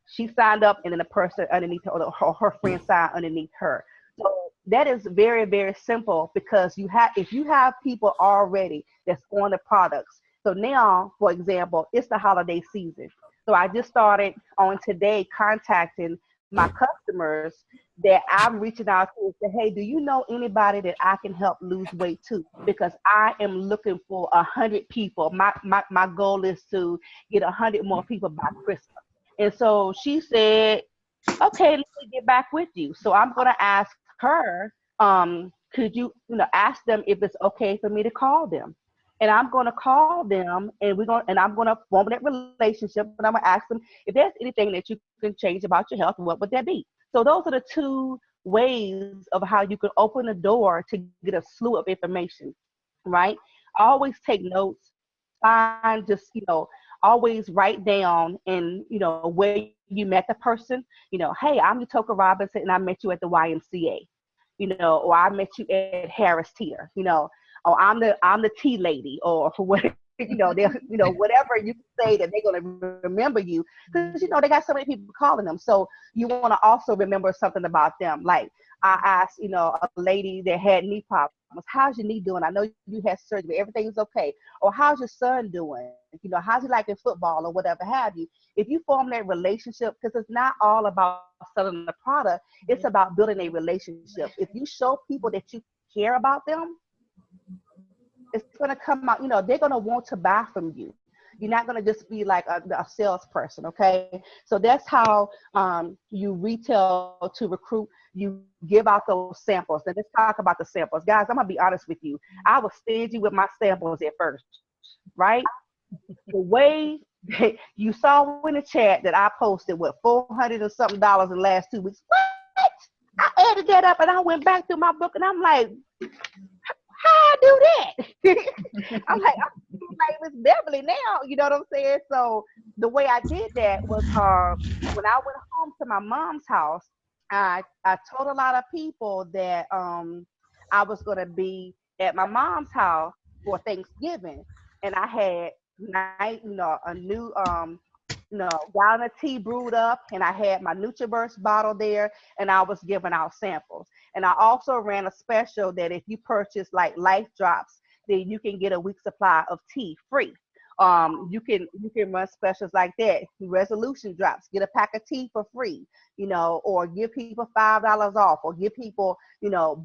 She signed up, and then the person underneath her, or her friend signed underneath her. So that is very, very simple, because if you have people already that's on the products. So now, for example, it's the holiday season. So I just started on today contacting my customers that I'm reaching out to and say, hey, do you know anybody that I can help lose weight too? Because I am looking for 100 people. My goal is to get 100 more people by Christmas. And so she said, okay, let me get back with you. So I'm going to ask her, could you, ask them if it's okay for me to call them? And I'm going to call them, and I'm going to form that relationship, and I'm going to ask them if there's anything that you can change about your health, what would that be? So those are the two ways of how you can open the door to get a slew of information, right? Always take notes. Find just, always write down and, where you met the person. Hey, I'm Yatoka Robinson, and I met you at the YMCA, or I met you at Harris Teeter, or I'm the tea lady, or for what, whatever you say that they're going to remember you, because, they got so many people calling them. So you want to also remember something about them. Like I asked, a lady that had knee problems, how's your knee doing? I know you had surgery, everything's okay. Or how's your son doing? How's he liking football, or whatever have you? If you form that relationship, because it's not all about selling the product, it's about building a relationship. If you show people that you care about them, it's going to come out, they're going to want to buy from you. You're not going to just be like a salesperson, okay? So that's how you retail to recruit. You give out those samples. And let's talk about the samples. Guys, I'm going to be honest with you. I was stingy with my samples at first. right? The way you saw in the chat that I posted, what, $400 and something in the last 2 weeks. What? I added that up and I went back through my book and I'm like, how I do that? I'm like Miss Beverly now, you know what I'm saying? So the way I did that was when I went home to my mom's house, I told a lot of people that I was gonna be at my mom's house for Thanksgiving, and I had a new gallon of tea brewed up, and I had my NutriBurst bottle there, and I was giving out samples. And I also ran a special that if you purchase like Life Drops, then you can get a week's supply of tea free. You can run specials like that. Resolution Drops, get a pack of tea for free, or give people $5 off, or give people,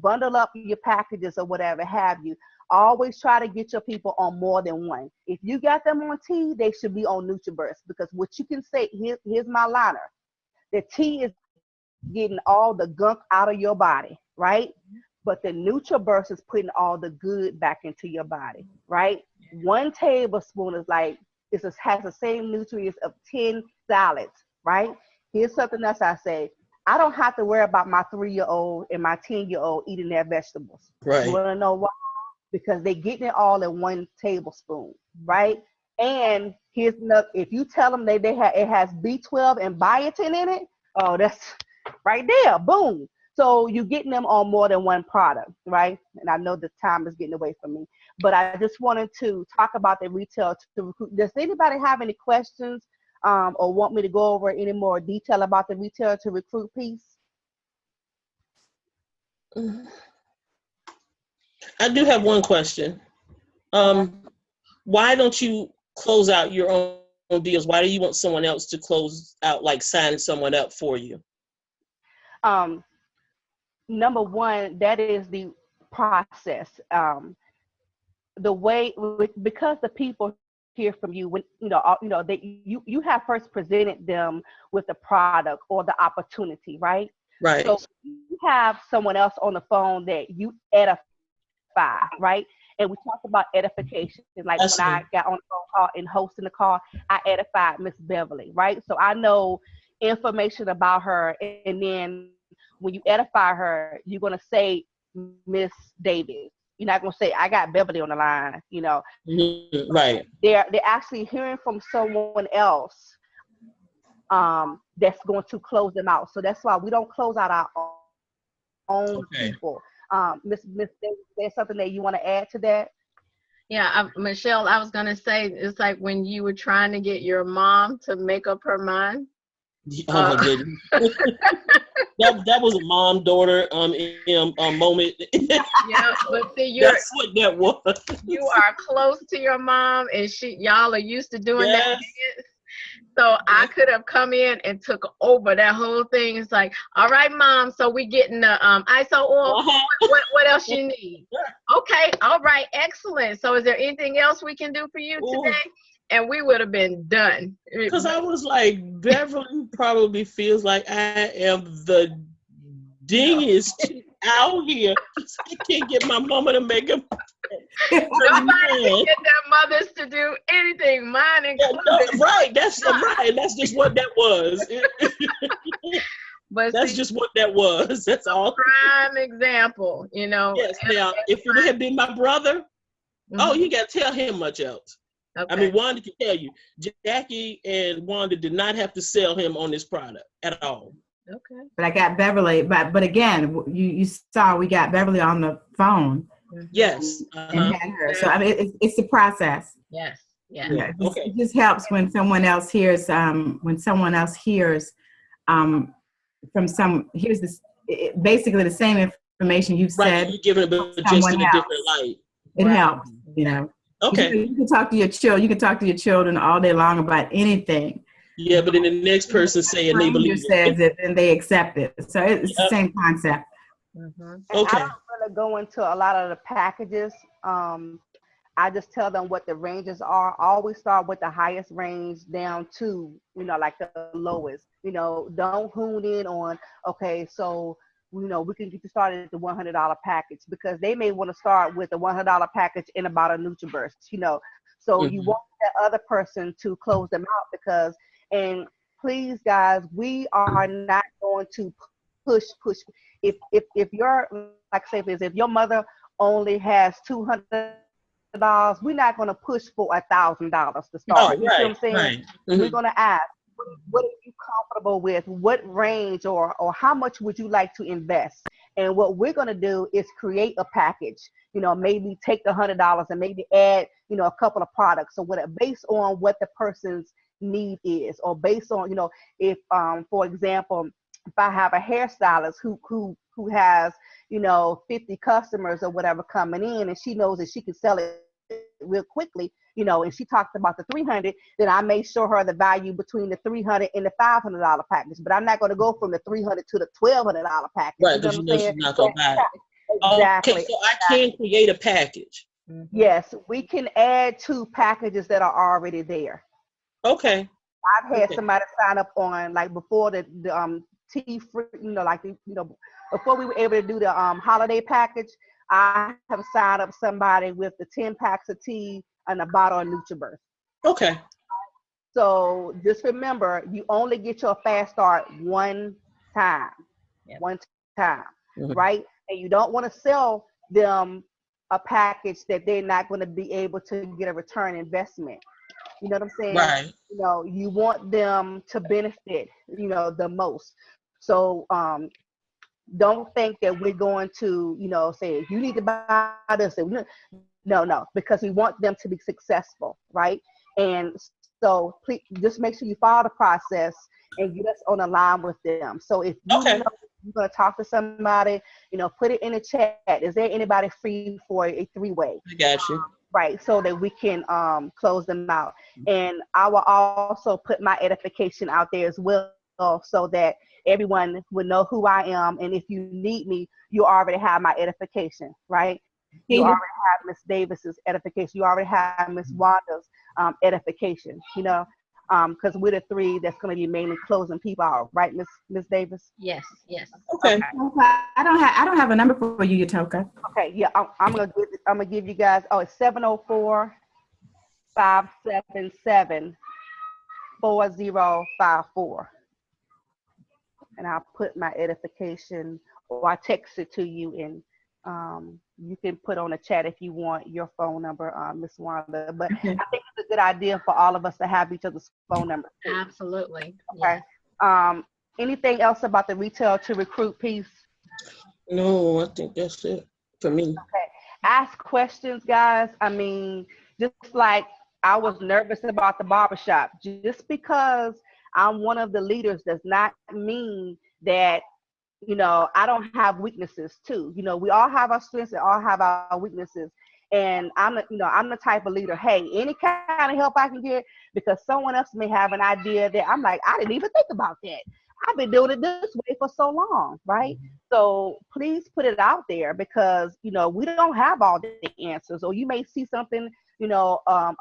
bundle up your packages or whatever have you. Always try to get your people on more than one. If you got them on tea, they should be on NutriBurst, because what you can say, here's my liner. The tea is getting all the gunk out of your body, right? But the NutriBurst is putting all the good back into your body, right? 1 tablespoon is has the same nutrients of 10 salads, right? Here's something else I say. I don't have to worry about my 3-year-old and my 10-year-old eating their vegetables. Right. You want to know why? Because they're getting it all in 1 tablespoon, right? And here's another, if you tell them it has B12 and biotin in it, oh, that's right there, boom. So you're getting them on more than 1 product, right? And I know the time is getting away from me, but I just wanted to talk about the retail to recruit. Does anybody have any questions or want me to go over any more detail about the retail to recruit piece? I do have one question. Why don't you close out your own deals? Why do you want someone else to close out, like sign someone up for you? Number one, that is the process. The way, because the people hear from you when you have first presented them with the product or the opportunity, right? Right. So you have someone else on the phone that you edify, right? And we talked about edification. Like when I got on the phone call and hosting the call, I edified Miss Beverly, right? So I know information about her, and then when you edify her, you're gonna say Miss Davis. You're not gonna say I got Beverly on the line, Mm-hmm. Right. They're actually hearing from someone else that's going to close them out. So that's why we don't close out our own people. Miss Davis, there's something that you want to add to that? Yeah, Michelle, I was gonna say, it's like when you were trying to get your mom to make up her mind. Oh my goodness. that was a mom-daughter moment. Yeah, but see, that's what that was. You are close to your mom, and y'all are used to doing that dance. So I could have come in and took over that whole thing. It's like, all right, Mom, so we getting the ISO oil. What else you need? Okay, all right, excellent. So is there anything else we can do for you today? And we would have been done. Because I was like, Beverly probably feels like I am the dingiest out here. I can't get my mama to make them. Nobody can get their mothers to do anything, mine included. Right, that's right. That's just what that was. But that's just what that was. That's all. Prime example, Yes. Now, if it had been my brother, you got to tell him much else. Okay. I mean, Wanda can tell you, Jackie and Wanda did not have to sell him on this product at all. Okay. But I got Beverly, but again, you saw we got Beverly on the phone. Yes. And had her. So I mean, it's the process. Yes. Yeah. Yeah. It just helps when someone else hears. From here's this basically the same information you've said. You're giving it just in a different light. It helps, Okay. You can talk to your children. You can talk to your children all day long about anything. Yeah, but then the next person saying they believe says it and they accept it. So it's the same concept. Mm-hmm. Okay. I don't really go into a lot of the packages. I just tell them what the ranges are. I always start with the highest range down to, like the lowest. Don't hone in on, okay, so, we can get you started at the $100 package, because they may want to start with a $100 package and about a NutriBurst, So you want that other person to close them out because, and please guys, we are not going to push. If your, like I say, if your mother only has $200, we're not going to push for $1,000 to start. Oh, You see what I'm saying? Right. We're going to ask, what are you comfortable with? What range or how much would you like to invest? And what we're going to do is create a package, you know, maybe take the $100 and maybe add, you know, a couple of products or whatever, based on what the person's need is, or based on, you know, if, for example, if I have a hairstylist who has, you know, 50 customers or whatever coming in, and she knows that she can sell it real quickly, you know, and she talked about the 300, then I may show her the value between the 300 and the $500 package. But I'm not going to go from the 300 to the $1,200 package. Right, because you know she's not going to buy it. Exactly. Okay, so I can create a package. Yes, we can add to packages that are already there. Okay. I've had somebody sign up on, like, before the tea free, you know, like, you know, before we were able to do the holiday package, I have signed up somebody with the 10 packs of tea and a bottle of NutriBurst. Okay. So just remember, you only get your fast start one time, right? And you don't want to sell them a package that they're not going to be able to get a return investment. You know what I'm saying? Right. You know, you want them to benefit, you know, the most. So don't think that we're going to, you know, say, you need to buy this. No, because we want them to be successful, right? And so please just make sure you follow the process and get us on a line with them. So if you know you're going to talk to somebody, you know, put it in the chat. Is there anybody free for a 3-way? I got you. Right, so that we can close them out. And I will also put my edification out there as well, so that everyone will know who I am. And if you need me, you already have my edification, right? You already have Miss Davis's edification. You already have Miss Wanda's edification, you know, because we're the 3 that's going to be mainly closing people out, right, Miss Davis? Yes. Okay. I don't have a number for you, Yatoka. Okay, yeah, I'm gonna give you guys. Oh, it's 704-577-4054, and I'll put my edification, or I text it to you, and you can put on the chat if you want your phone number, Miss Wanda. But I think it's a good idea for all of us to have each other's phone numbers. Absolutely. Okay. Yes. Anything else about the retail to recruit piece? No, I think that's it for me. Okay. Ask questions, guys. I mean, just like I was nervous about the barbershop. Just because I'm one of the leaders does not mean that, you know, I don't have weaknesses too. You know, we all have our strengths and all have our weaknesses. And I'm the type of leader, hey, any kind of help I can get, because someone else may have an idea that I'm like, I didn't even think about that. I've been doing it this way for so long, right? So please put it out there, because, you know, we don't have all the answers, or you may see something, you know, a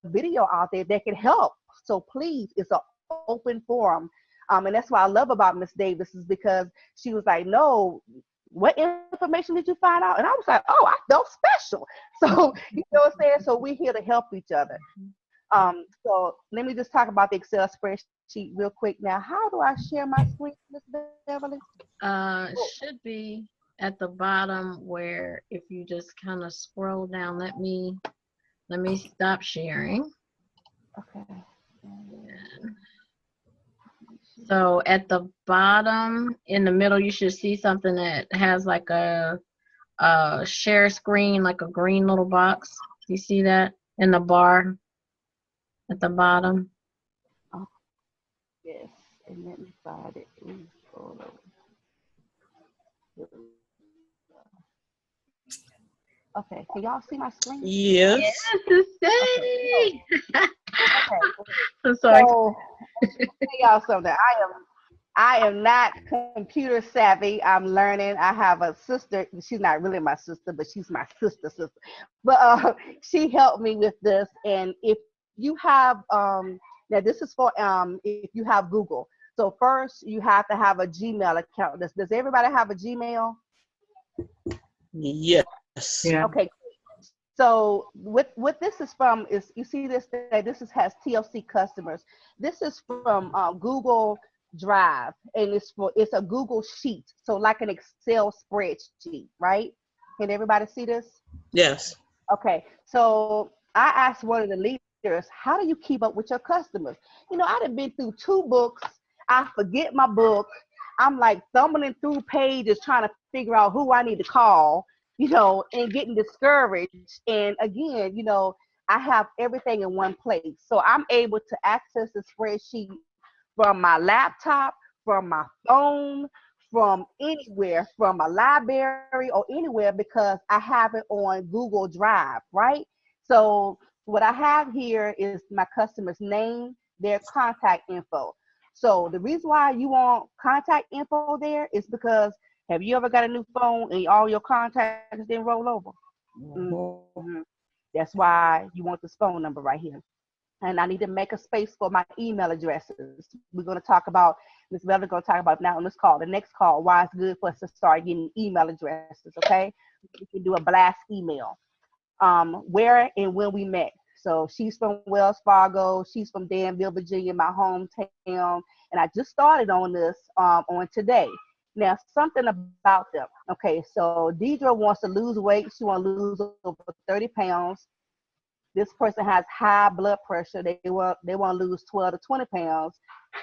video out there that can help. So please, it's an open forum. And that's what I love about Miss Davis, is because she was like, no, what information did you find out? And I was like, oh, I felt special. So, you know what I'm saying? So we're here to help each other. So let me just talk about the Excel spreadsheet real quick. Now, how do I share my screen, Ms. Beverly? Should be at the bottom, where if you just kind of scroll down, let me stop sharing. Okay. So at the bottom in the middle, you should see something that has like a share screen, like a green little box. Do you see that in the bar at the bottom? Oh, yes, and let me find it. Okay, can y'all see my screen? Yes. Okay. I'm So, sorry. let me tell y'all something. I am not computer savvy. I'm learning. I have a sister. She's not really my sister, but she's my sister. But she helped me with this. And if you have, now this is for if you have Google. So first, you have to have a Gmail account. Does everybody have a Gmail? Yes. Yeah. Okay. So what this is from is, you see this today, has TLC customers. This is from Google Drive, and it's a Google sheet, so like an Excel spreadsheet, right? Can everybody see this? Yes. Okay, so I asked one of the leaders, how do you keep up with your customers? You know, I'd have been through 2 books. I forget my book. I'm like thumbling through pages trying to figure out who I need to call, you know, and getting discouraged. And again, you know, I have everything in one place. So I'm able to access the spreadsheet from my laptop, from my phone, from anywhere, from a library or anywhere, because I have it on Google Drive, right? So what I have here is my customer's name, their contact info. So the reason why you want contact info there is because, have you ever got a new phone and all your contacts didn't roll over? Mm-hmm. That's why you want this phone number right here. And I need to make a space for my email addresses. We're going to talk about, Ms. Beverly going to talk about now on this call, the next call, why it's good for us to start getting email addresses, okay? We can do a blast email. Where and when we met. So she's from Wells Fargo. She's from Danville, Virginia, my hometown. And I just started on this on today. Now, something about them. Okay, so Deidre wants to lose weight. She wants to lose over 30 pounds. This person has high blood pressure. They want to lose 12 to 20 pounds.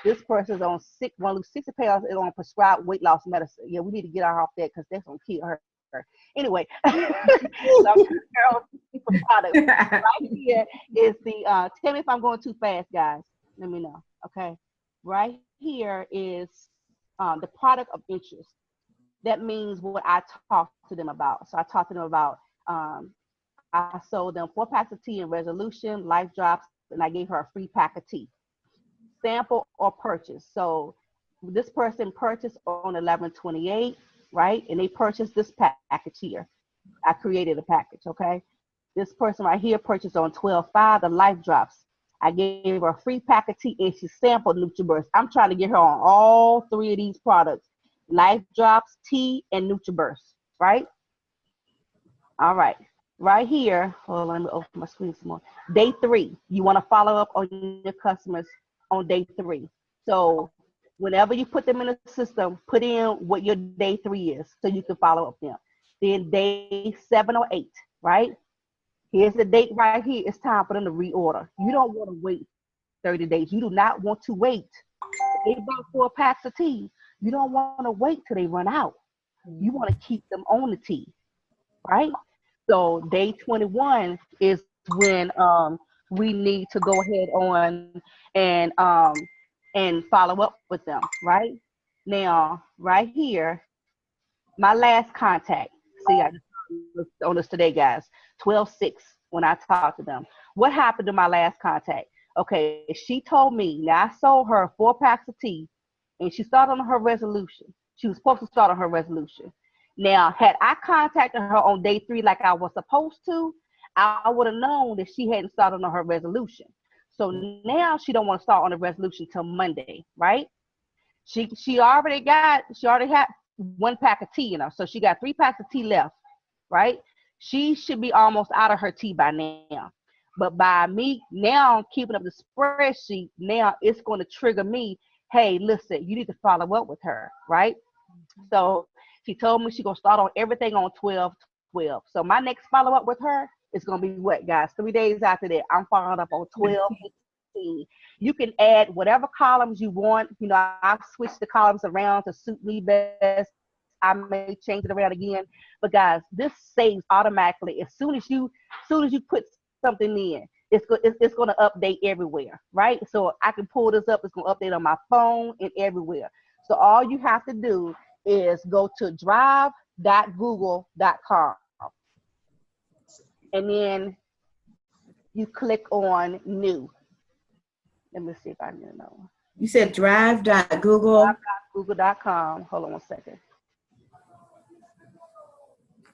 This person's want to lose 60 pounds. They're on prescribed weight loss medicine. Yeah, we need to get her off that because that's going to kill her. Anyway, right here is the, tell me if I'm going too fast, guys. Let me know, okay? Right here is the product of interest. That means what I talk to them about. So I talked to them about, I sold them 4 packs of tea in Resolution, Life Drops, and I gave her a free pack of tea. Sample or purchase. So this person purchased on 11/28, right? And they purchased this package here. I created a package, okay? This person right here purchased on 12/5, the Life Drops. I gave her a free pack of tea and she sampled NutriBurst. I'm trying to get her on all 3 of these products, Life Drops, tea, and NutriBurst, right? All right. Right here, hold on, let me open my screen some more. Day 3, you want to follow up on your customers on day 3. So whenever you put them in the system, put in what your day 3 is so you can follow up them. Then day 7 or 8, right? Here's the date right here. It's time for them to reorder. You don't want to wait 30 days. You do not want to wait. They bought 4 packs of tea. You don't want to wait till they run out. You want to keep them on the tea, right? So day 21 is when we need to go ahead on and follow up with them, right? Now, right here, my last contact. See, I just on this today, guys. 12/6 when I talked to them. What happened to my last contact? Okay, she told me, now I sold her 4 packs of tea, and she started on her resolution. She was supposed to start on her resolution. Now, had I contacted her on day 3 like I was supposed to, I would have known that she hadn't started on her resolution. So now she don't want to start on the resolution till Monday, right? She already had 1 pack of tea, you know, so she got 3 packs of tea left, right? She should be almost out of her tea by now. But by me now keeping up the spreadsheet, now it's going to trigger me, hey, listen, you need to follow up with her, right? So she told me she's going to start on everything on 12/12. So my next follow-up with her is going to be what, guys? 3 days after that, I'm following up on 12/15. You can add whatever columns you want. You know, I've switched the columns around to suit me best. I may change it around again. But guys, this saves automatically. As soon as you put something in, it's going to update everywhere, right? So I can pull this up. It's going to update on my phone and everywhere. So all you have to do is go to drive.google.com. And then you click on new. Let me see if I can know. You said drive.google. Drive.google.com. Hold on 1 second.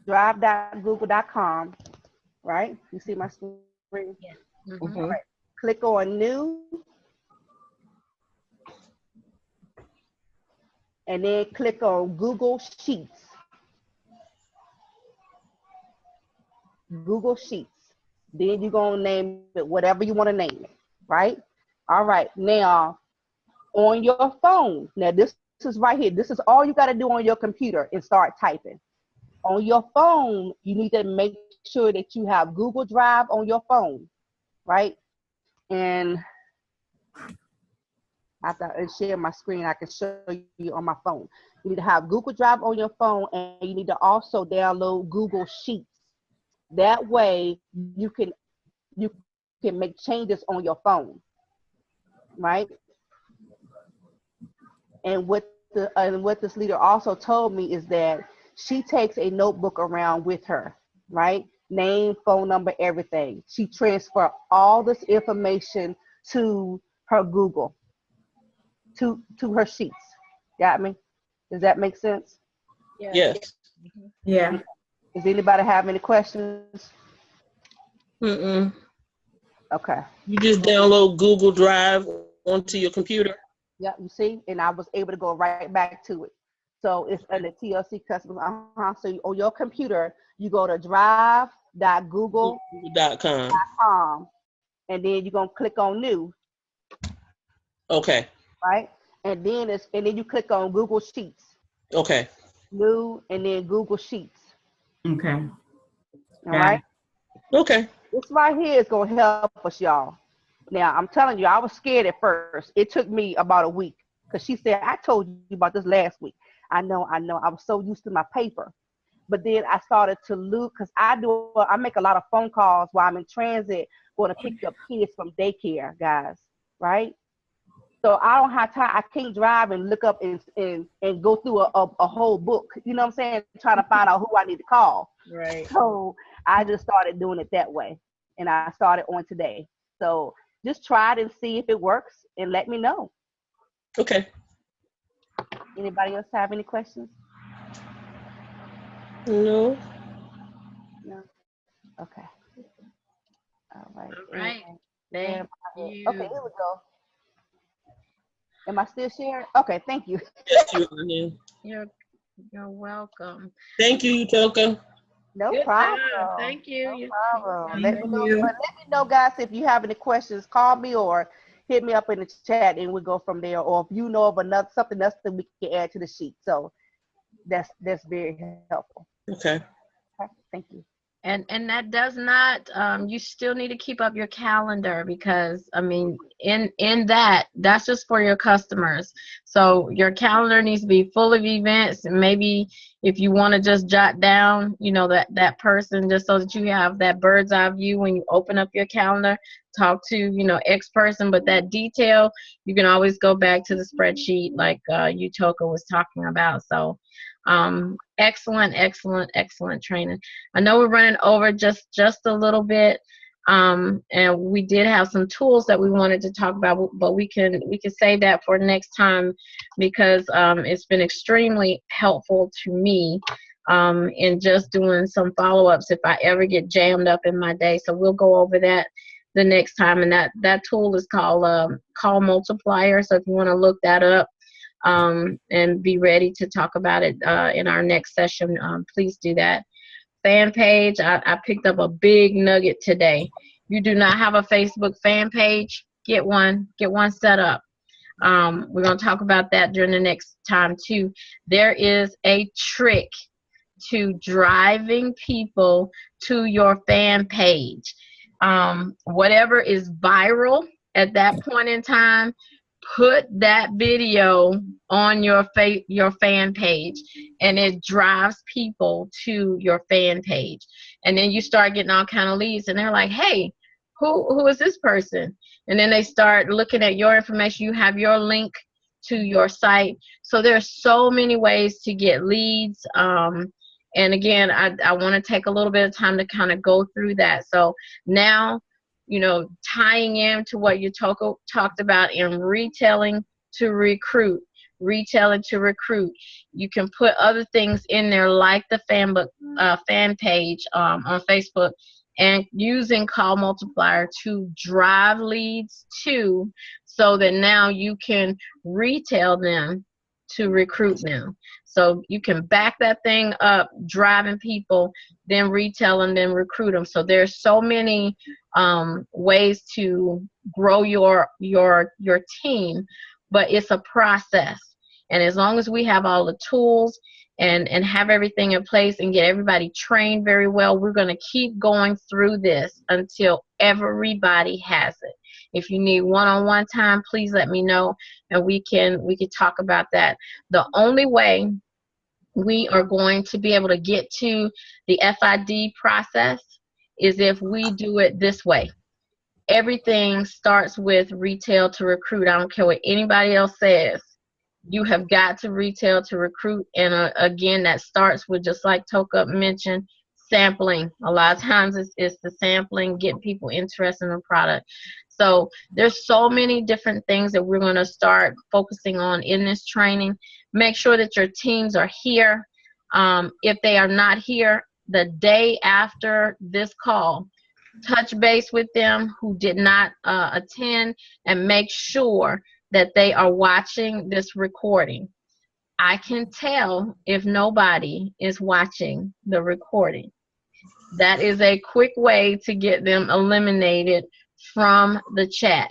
Drive.google.com. Right? You see my screen? Yes. Mm-hmm. All right. Click on new. And then click on Google Sheets. Google Sheets. Then you're going to name it whatever you want to name it, right? All right. Now, on your phone, now this is right here. This is all you got to do on your computer and start typing. On your phone, you need to make sure that you have Google Drive on your phone, right? And after I share my screen, I can show you on my phone. You need to have Google Drive on your phone, and you need to also download Google Sheets. That way you can make changes on your phone, right? And what this leader also told me is that she takes a notebook around with her, right? Name, phone number, everything. She transfer all this information to her Google, to her sheets. Got me? Does that make sense? Yes. Yeah. Does anybody have any questions? Mm-mm. Okay. You just download Google Drive onto your computer. Yeah, you see? And I was able to go right back to it. So it's under TLC customers. So on your computer, you go to drive.google.com, and then you're gonna click on new. Okay. Right? And then you click on Google Sheets. Okay. New, and then Google Sheets. Okay. All right? Okay. This right here is gonna help us, y'all. Now, I'm telling you, I was scared at first. It took me about a week because she said, I told you about this last week. I know. I was so used to my paper. But then I started to look, because I make a lot of phone calls while I'm in transit going to pick up kids from daycare, guys, right? So I don't have time. I can't drive and look up and go through a whole book. You know what I'm saying? Trying to find out who I need to call. Right. So I just started doing it that way. And I started on today. So just try it and see if it works and let me know. Okay. Anybody else have any questions? No. No? Okay. All right. All right. And, Thank you. okay, here we go. Am I still sharing? Okay, thank you. Yes, you are, Lynn. You're welcome. Thank you, Utoka. No Good problem. job. Thank you. No You- problem. Thank Let me know. you. But let me know, guys, if you have any questions, call me or hit me up in the chat, and we'll go from there. Or if you know of something else that we can add to the sheet. So that's very helpful. Okay. Okay, thank you. And that does not, you still need to keep up your calendar, because I mean, in that's just for your customers. So your calendar needs to be full of events, and maybe if you want to just jot down, that person, just so that you have that bird's eye view when you open up your calendar, talk to, X person, but that detail, you can always go back to the spreadsheet like Utoka was talking about. So excellent training. I know we're running over just a little bit, and we did have some tools that we wanted to talk about, but we can save that for next time, because it's been extremely helpful to me in just doing some follow-ups if I ever get jammed up in my day. So we'll go over that the next time, and that tool is called Call Multiplier. So if you want to look that up and be ready to talk about it in our next session, please do that. Fan page, I picked up a big nugget today. You do not have a Facebook fan page, get one set up. We're going to talk about that during the next time too. There is a trick to driving people to your fan page. Whatever is viral at that point in time, put that video on your fan page, and it drives people to your fan page. And then you start getting all kind of leads, and they're like, hey, who is this person? And then they start looking at your information. You have your link to your site. So there's so many ways to get leads. And again, I want to take a little bit of time to kind of go through that. So now, tying into what you talked about in retailing to recruit, you can put other things in there like the fan page on Facebook, and using Call Multiplier to drive leads to, so that now you can retail them to recruit them. So you can back that thing up, driving people, then retail and then recruit them. So there's so many ways to grow your team, but it's a process. And as long as we have all the tools and have everything in place and get everybody trained very well, we're going to keep going through this until everybody has it. If you need one-on-one time, please let me know, and we can talk about that. The only way we are going to be able to get to the FID process is if we do it this way. Everything starts with retail to recruit. I don't care what anybody else says. You have got to retail to recruit. And again, that starts with, just like Toka mentioned, sampling. A lot of times it's the sampling, getting people interested in the product. So there's so many different things that we're going to start focusing on in this training. Make sure that your teams are here. If they are not here, the day after this call, touch base with them who did not attend and make sure that they are watching this recording. I can tell if nobody is watching the recording. That is a quick way to get them eliminated from the chat,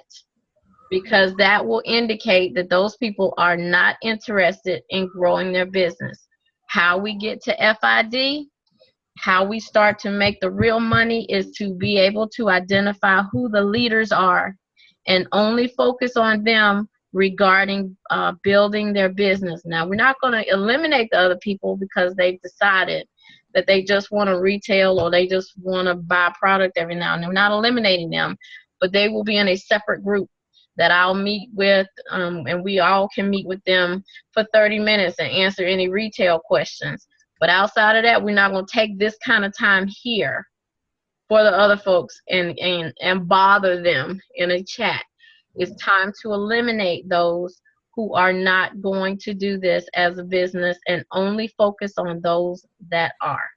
because that will indicate that those people are not interested in growing their business. How we get to FID, how we start to make the real money, is to be able to identify who the leaders are and only focus on them regarding building their business. Now, we're not going to eliminate the other people because they've decided that they just want to retail or they just want to buy a product every now and then. We're not eliminating them, but they will be in a separate group that I'll meet with, and we all can meet with them for 30 minutes and answer any retail questions. But outside of that, we're not going to take this kind of time here for the other folks and bother them in a chat. It's time to eliminate those who are not going to do this as a business and only focus on those that are.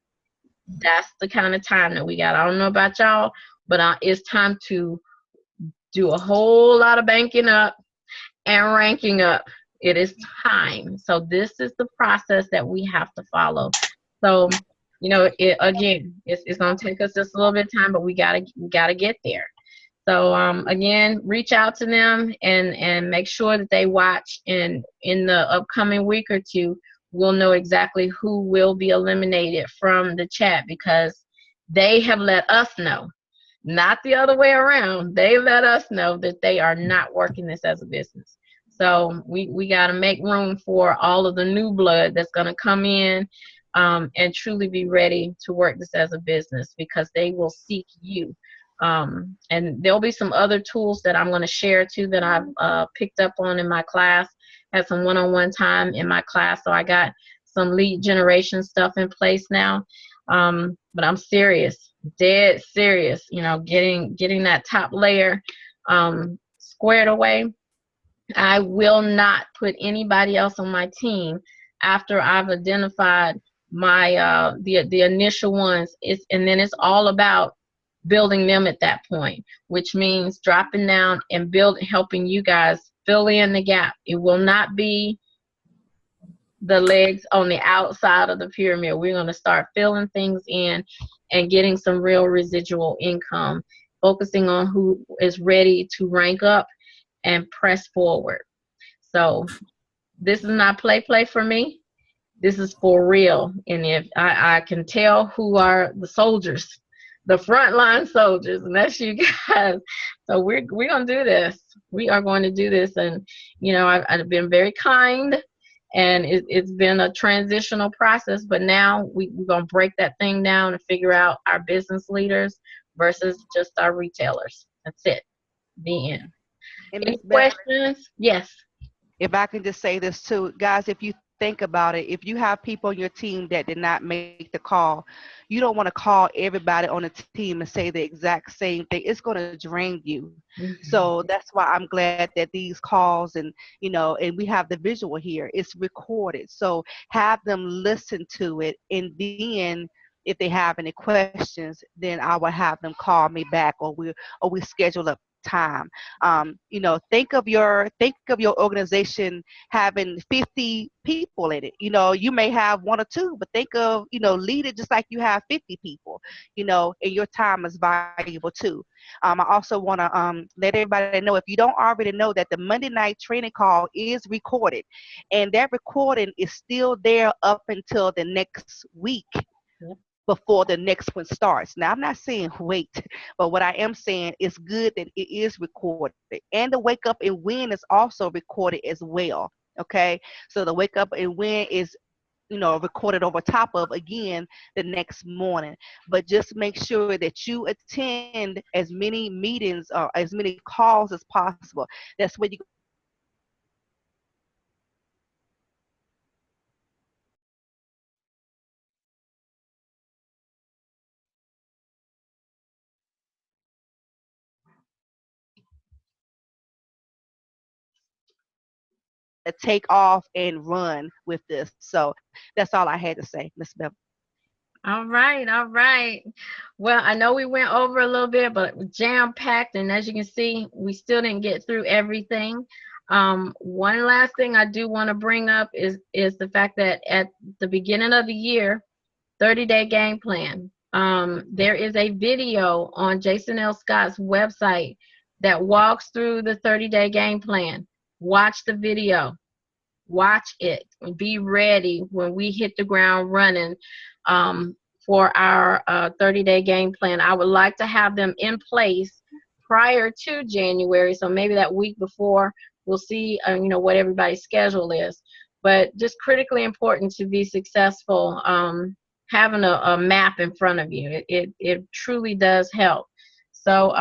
That's the kind of time that we got. I don't know about y'all, but it's time to do a whole lot of banking up and ranking up. It is time. So this is the process that we have to follow. So, you know, it's going to take us just a little bit of time, but we gotta get there. So again, reach out to them and make sure that they watch. And in the upcoming week or two, we'll know exactly who will be eliminated from the chat, because they have let us know, not the other way around. They let us know that they are not working this as a business. So we got to make room for all of the new blood that's going to come in and truly be ready to work this as a business, because they will seek you. And there'll be some other tools that I'm going to share too that I've picked up on in my class. Had some one-on-one time in my class, so I got some lead generation stuff in place now. But I'm serious, dead serious. You know, getting that top layer squared away. I will not put anybody else on my team after I've identified my the initial ones. And then it's all about building them at that point, which means dropping down and helping you guys fill in the gap. It will not be the legs on the outside of the pyramid. We're going to start filling things in and getting some real residual income, focusing on who is ready to rank up and press forward. So this is not play for me. This is for real. And if I can tell who are the soldiers, the frontline soldiers, and that's you guys. So we're going to do this. We are going to do this. And, you know, I've been very kind, and it's been a transitional process, but now we're going to break that thing down and figure out our business leaders versus just our retailers. That's it. The end. Any questions? Yes. If I can just say this too, guys, if you think about it, if you have people on your team that did not make the call, you don't want to call everybody on the team and say the exact same thing. It's going to drain you. Mm-hmm. So that's why I'm glad that these calls and, you know, and we have the visual here, it's recorded. So have them listen to it, and then if they have any questions, then I will have them call me back, or we schedule a time. Think of your organization having 50 people in it. You may have one or two, but think of, lead it just like you have 50 people, and your time is valuable too. I also want to let everybody know, if you don't already know, that the Monday night training call is recorded, and that recording is still there up until the next week. Yep. Before the next one starts. Now, I'm not saying wait, but what I am saying is good that it is recorded. And the Wake Up and Win is also recorded as well. Okay, so the Wake Up and Win is recorded over top of, again, the next morning. But just make sure that you attend as many meetings or as many calls as possible. That's where you take off and run with this. So that's all I had to say, Ms. Bev. All right, all right. Well, I know we went over a little bit, but jam-packed, and as you can see, we still didn't get through everything. One last thing I do want to bring up is the fact that at the beginning of the year, 30-day game plan, there is a video on Jason L. Scott's website that walks through the 30-day game plan. Watch the video. Watch it. Be ready when we hit the ground running for our 30-day game plan. I would like to have them in place prior to January, so maybe that week before. We'll see what everybody's schedule is, but just critically important to be successful, having a map in front of you. It truly does help. So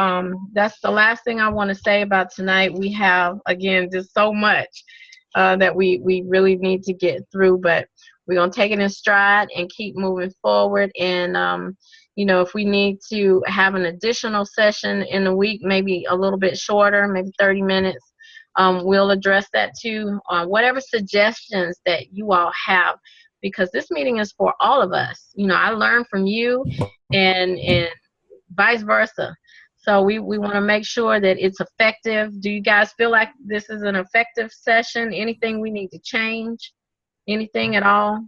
that's the last thing I want to say about tonight. We have, again, just so much that we really need to get through, but we're going to take it in stride and keep moving forward. And, if we need to have an additional session in the week, maybe a little bit shorter, maybe 30 minutes, we'll address that too. Whatever suggestions that you all have, because this meeting is for all of us. I learn from you and vice versa. So we want to make sure that it's effective. Do you guys feel like this is an effective session? Anything we need to change? Anything at all?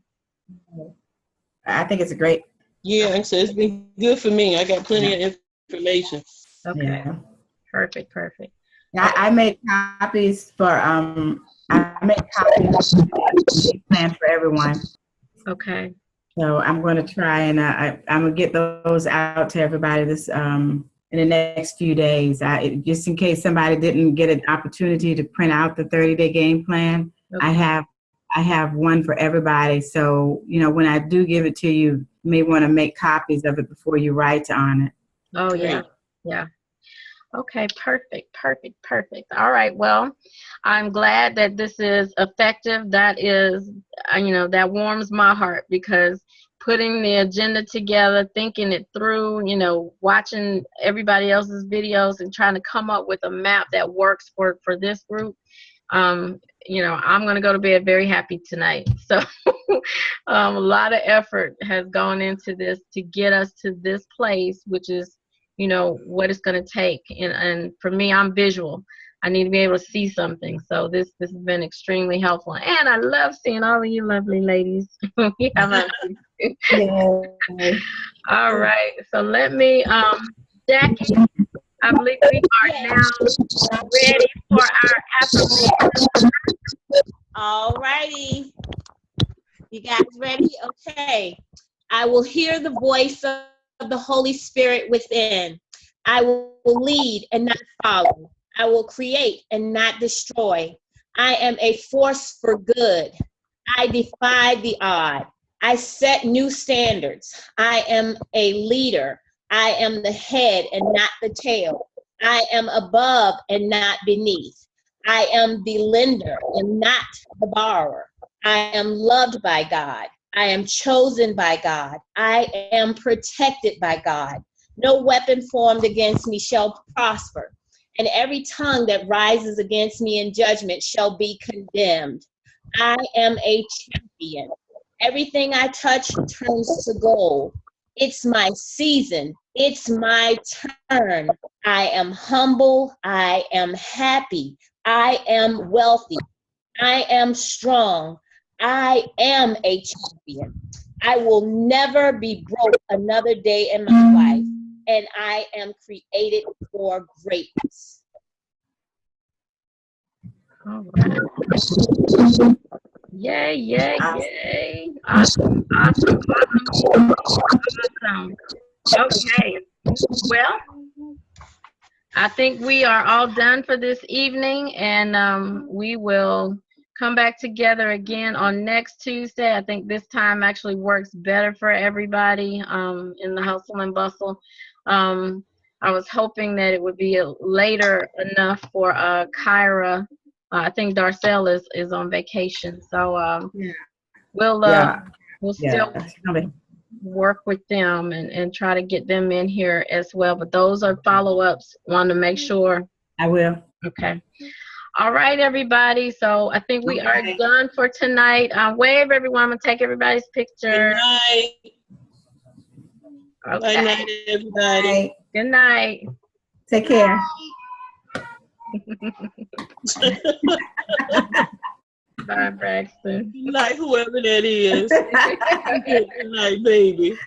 I think it's great. Yeah, so it's been good for me. I got plenty of information. Okay. Yeah. Perfect. I made copies for of the plan for everyone. Okay. So I'm going to try and I'm going to get those out to everybody this in the next few days. Just in case somebody didn't get an opportunity to print out the 30-day game plan, okay. I have one for everybody. So, when I do give it to you, you may want to make copies of it before you write on it. Oh, yeah. Yeah. Okay, perfect. All right, well, I'm glad that this is effective. That is, that warms my heart, because putting the agenda together, thinking it through, watching everybody else's videos and trying to come up with a map that works for this group, I'm going to go to bed very happy tonight. So a lot of effort has gone into this to get us to this place, which is, what it's going to take. And for me, I'm visual. I need to be able to see something. So this has been extremely helpful. And I love seeing all of you lovely ladies. All right. So let me, Jackie, I believe we are now ready for our affirmation. All righty. You guys ready? Okay. I will hear the voice of the Holy Spirit within. I will lead and not follow. I will create and not destroy. I am a force for good. I defy the odd. I set new standards. I am a leader. I am the head and not the tail. I am above and not beneath. I am the lender and not the borrower. I am loved by God. I am chosen by God. I am protected by God. No weapon formed against me shall prosper, and every tongue that rises against me in judgment shall be condemned. I am a champion. Everything I touch turns to gold. It's my season. It's my turn. I am humble. I am happy. I am wealthy. I am strong. I am a champion. I will never be broke another day in my life, and I am created for greatness. All right. Yay, yay, yay. Awesome, awesome, awesome, awesome. Okay, well, I think we are all done for this evening, and we will come back together again on next Tuesday. I think this time actually works better for everybody in the hustle and bustle. I was hoping that it would be later enough for Kyra. I think Darcel is on vacation, so we'll still work with them and try to get them in here as well. But those are follow-ups. Want to make sure. I will. Okay. All right, everybody. So I think we are done for tonight. Wave, everyone. I'm gonna take everybody's picture. Good night. Okay. Good night, everybody. Good night. Take care. Bye, Braxton. Good night, whoever that is. Good night, baby.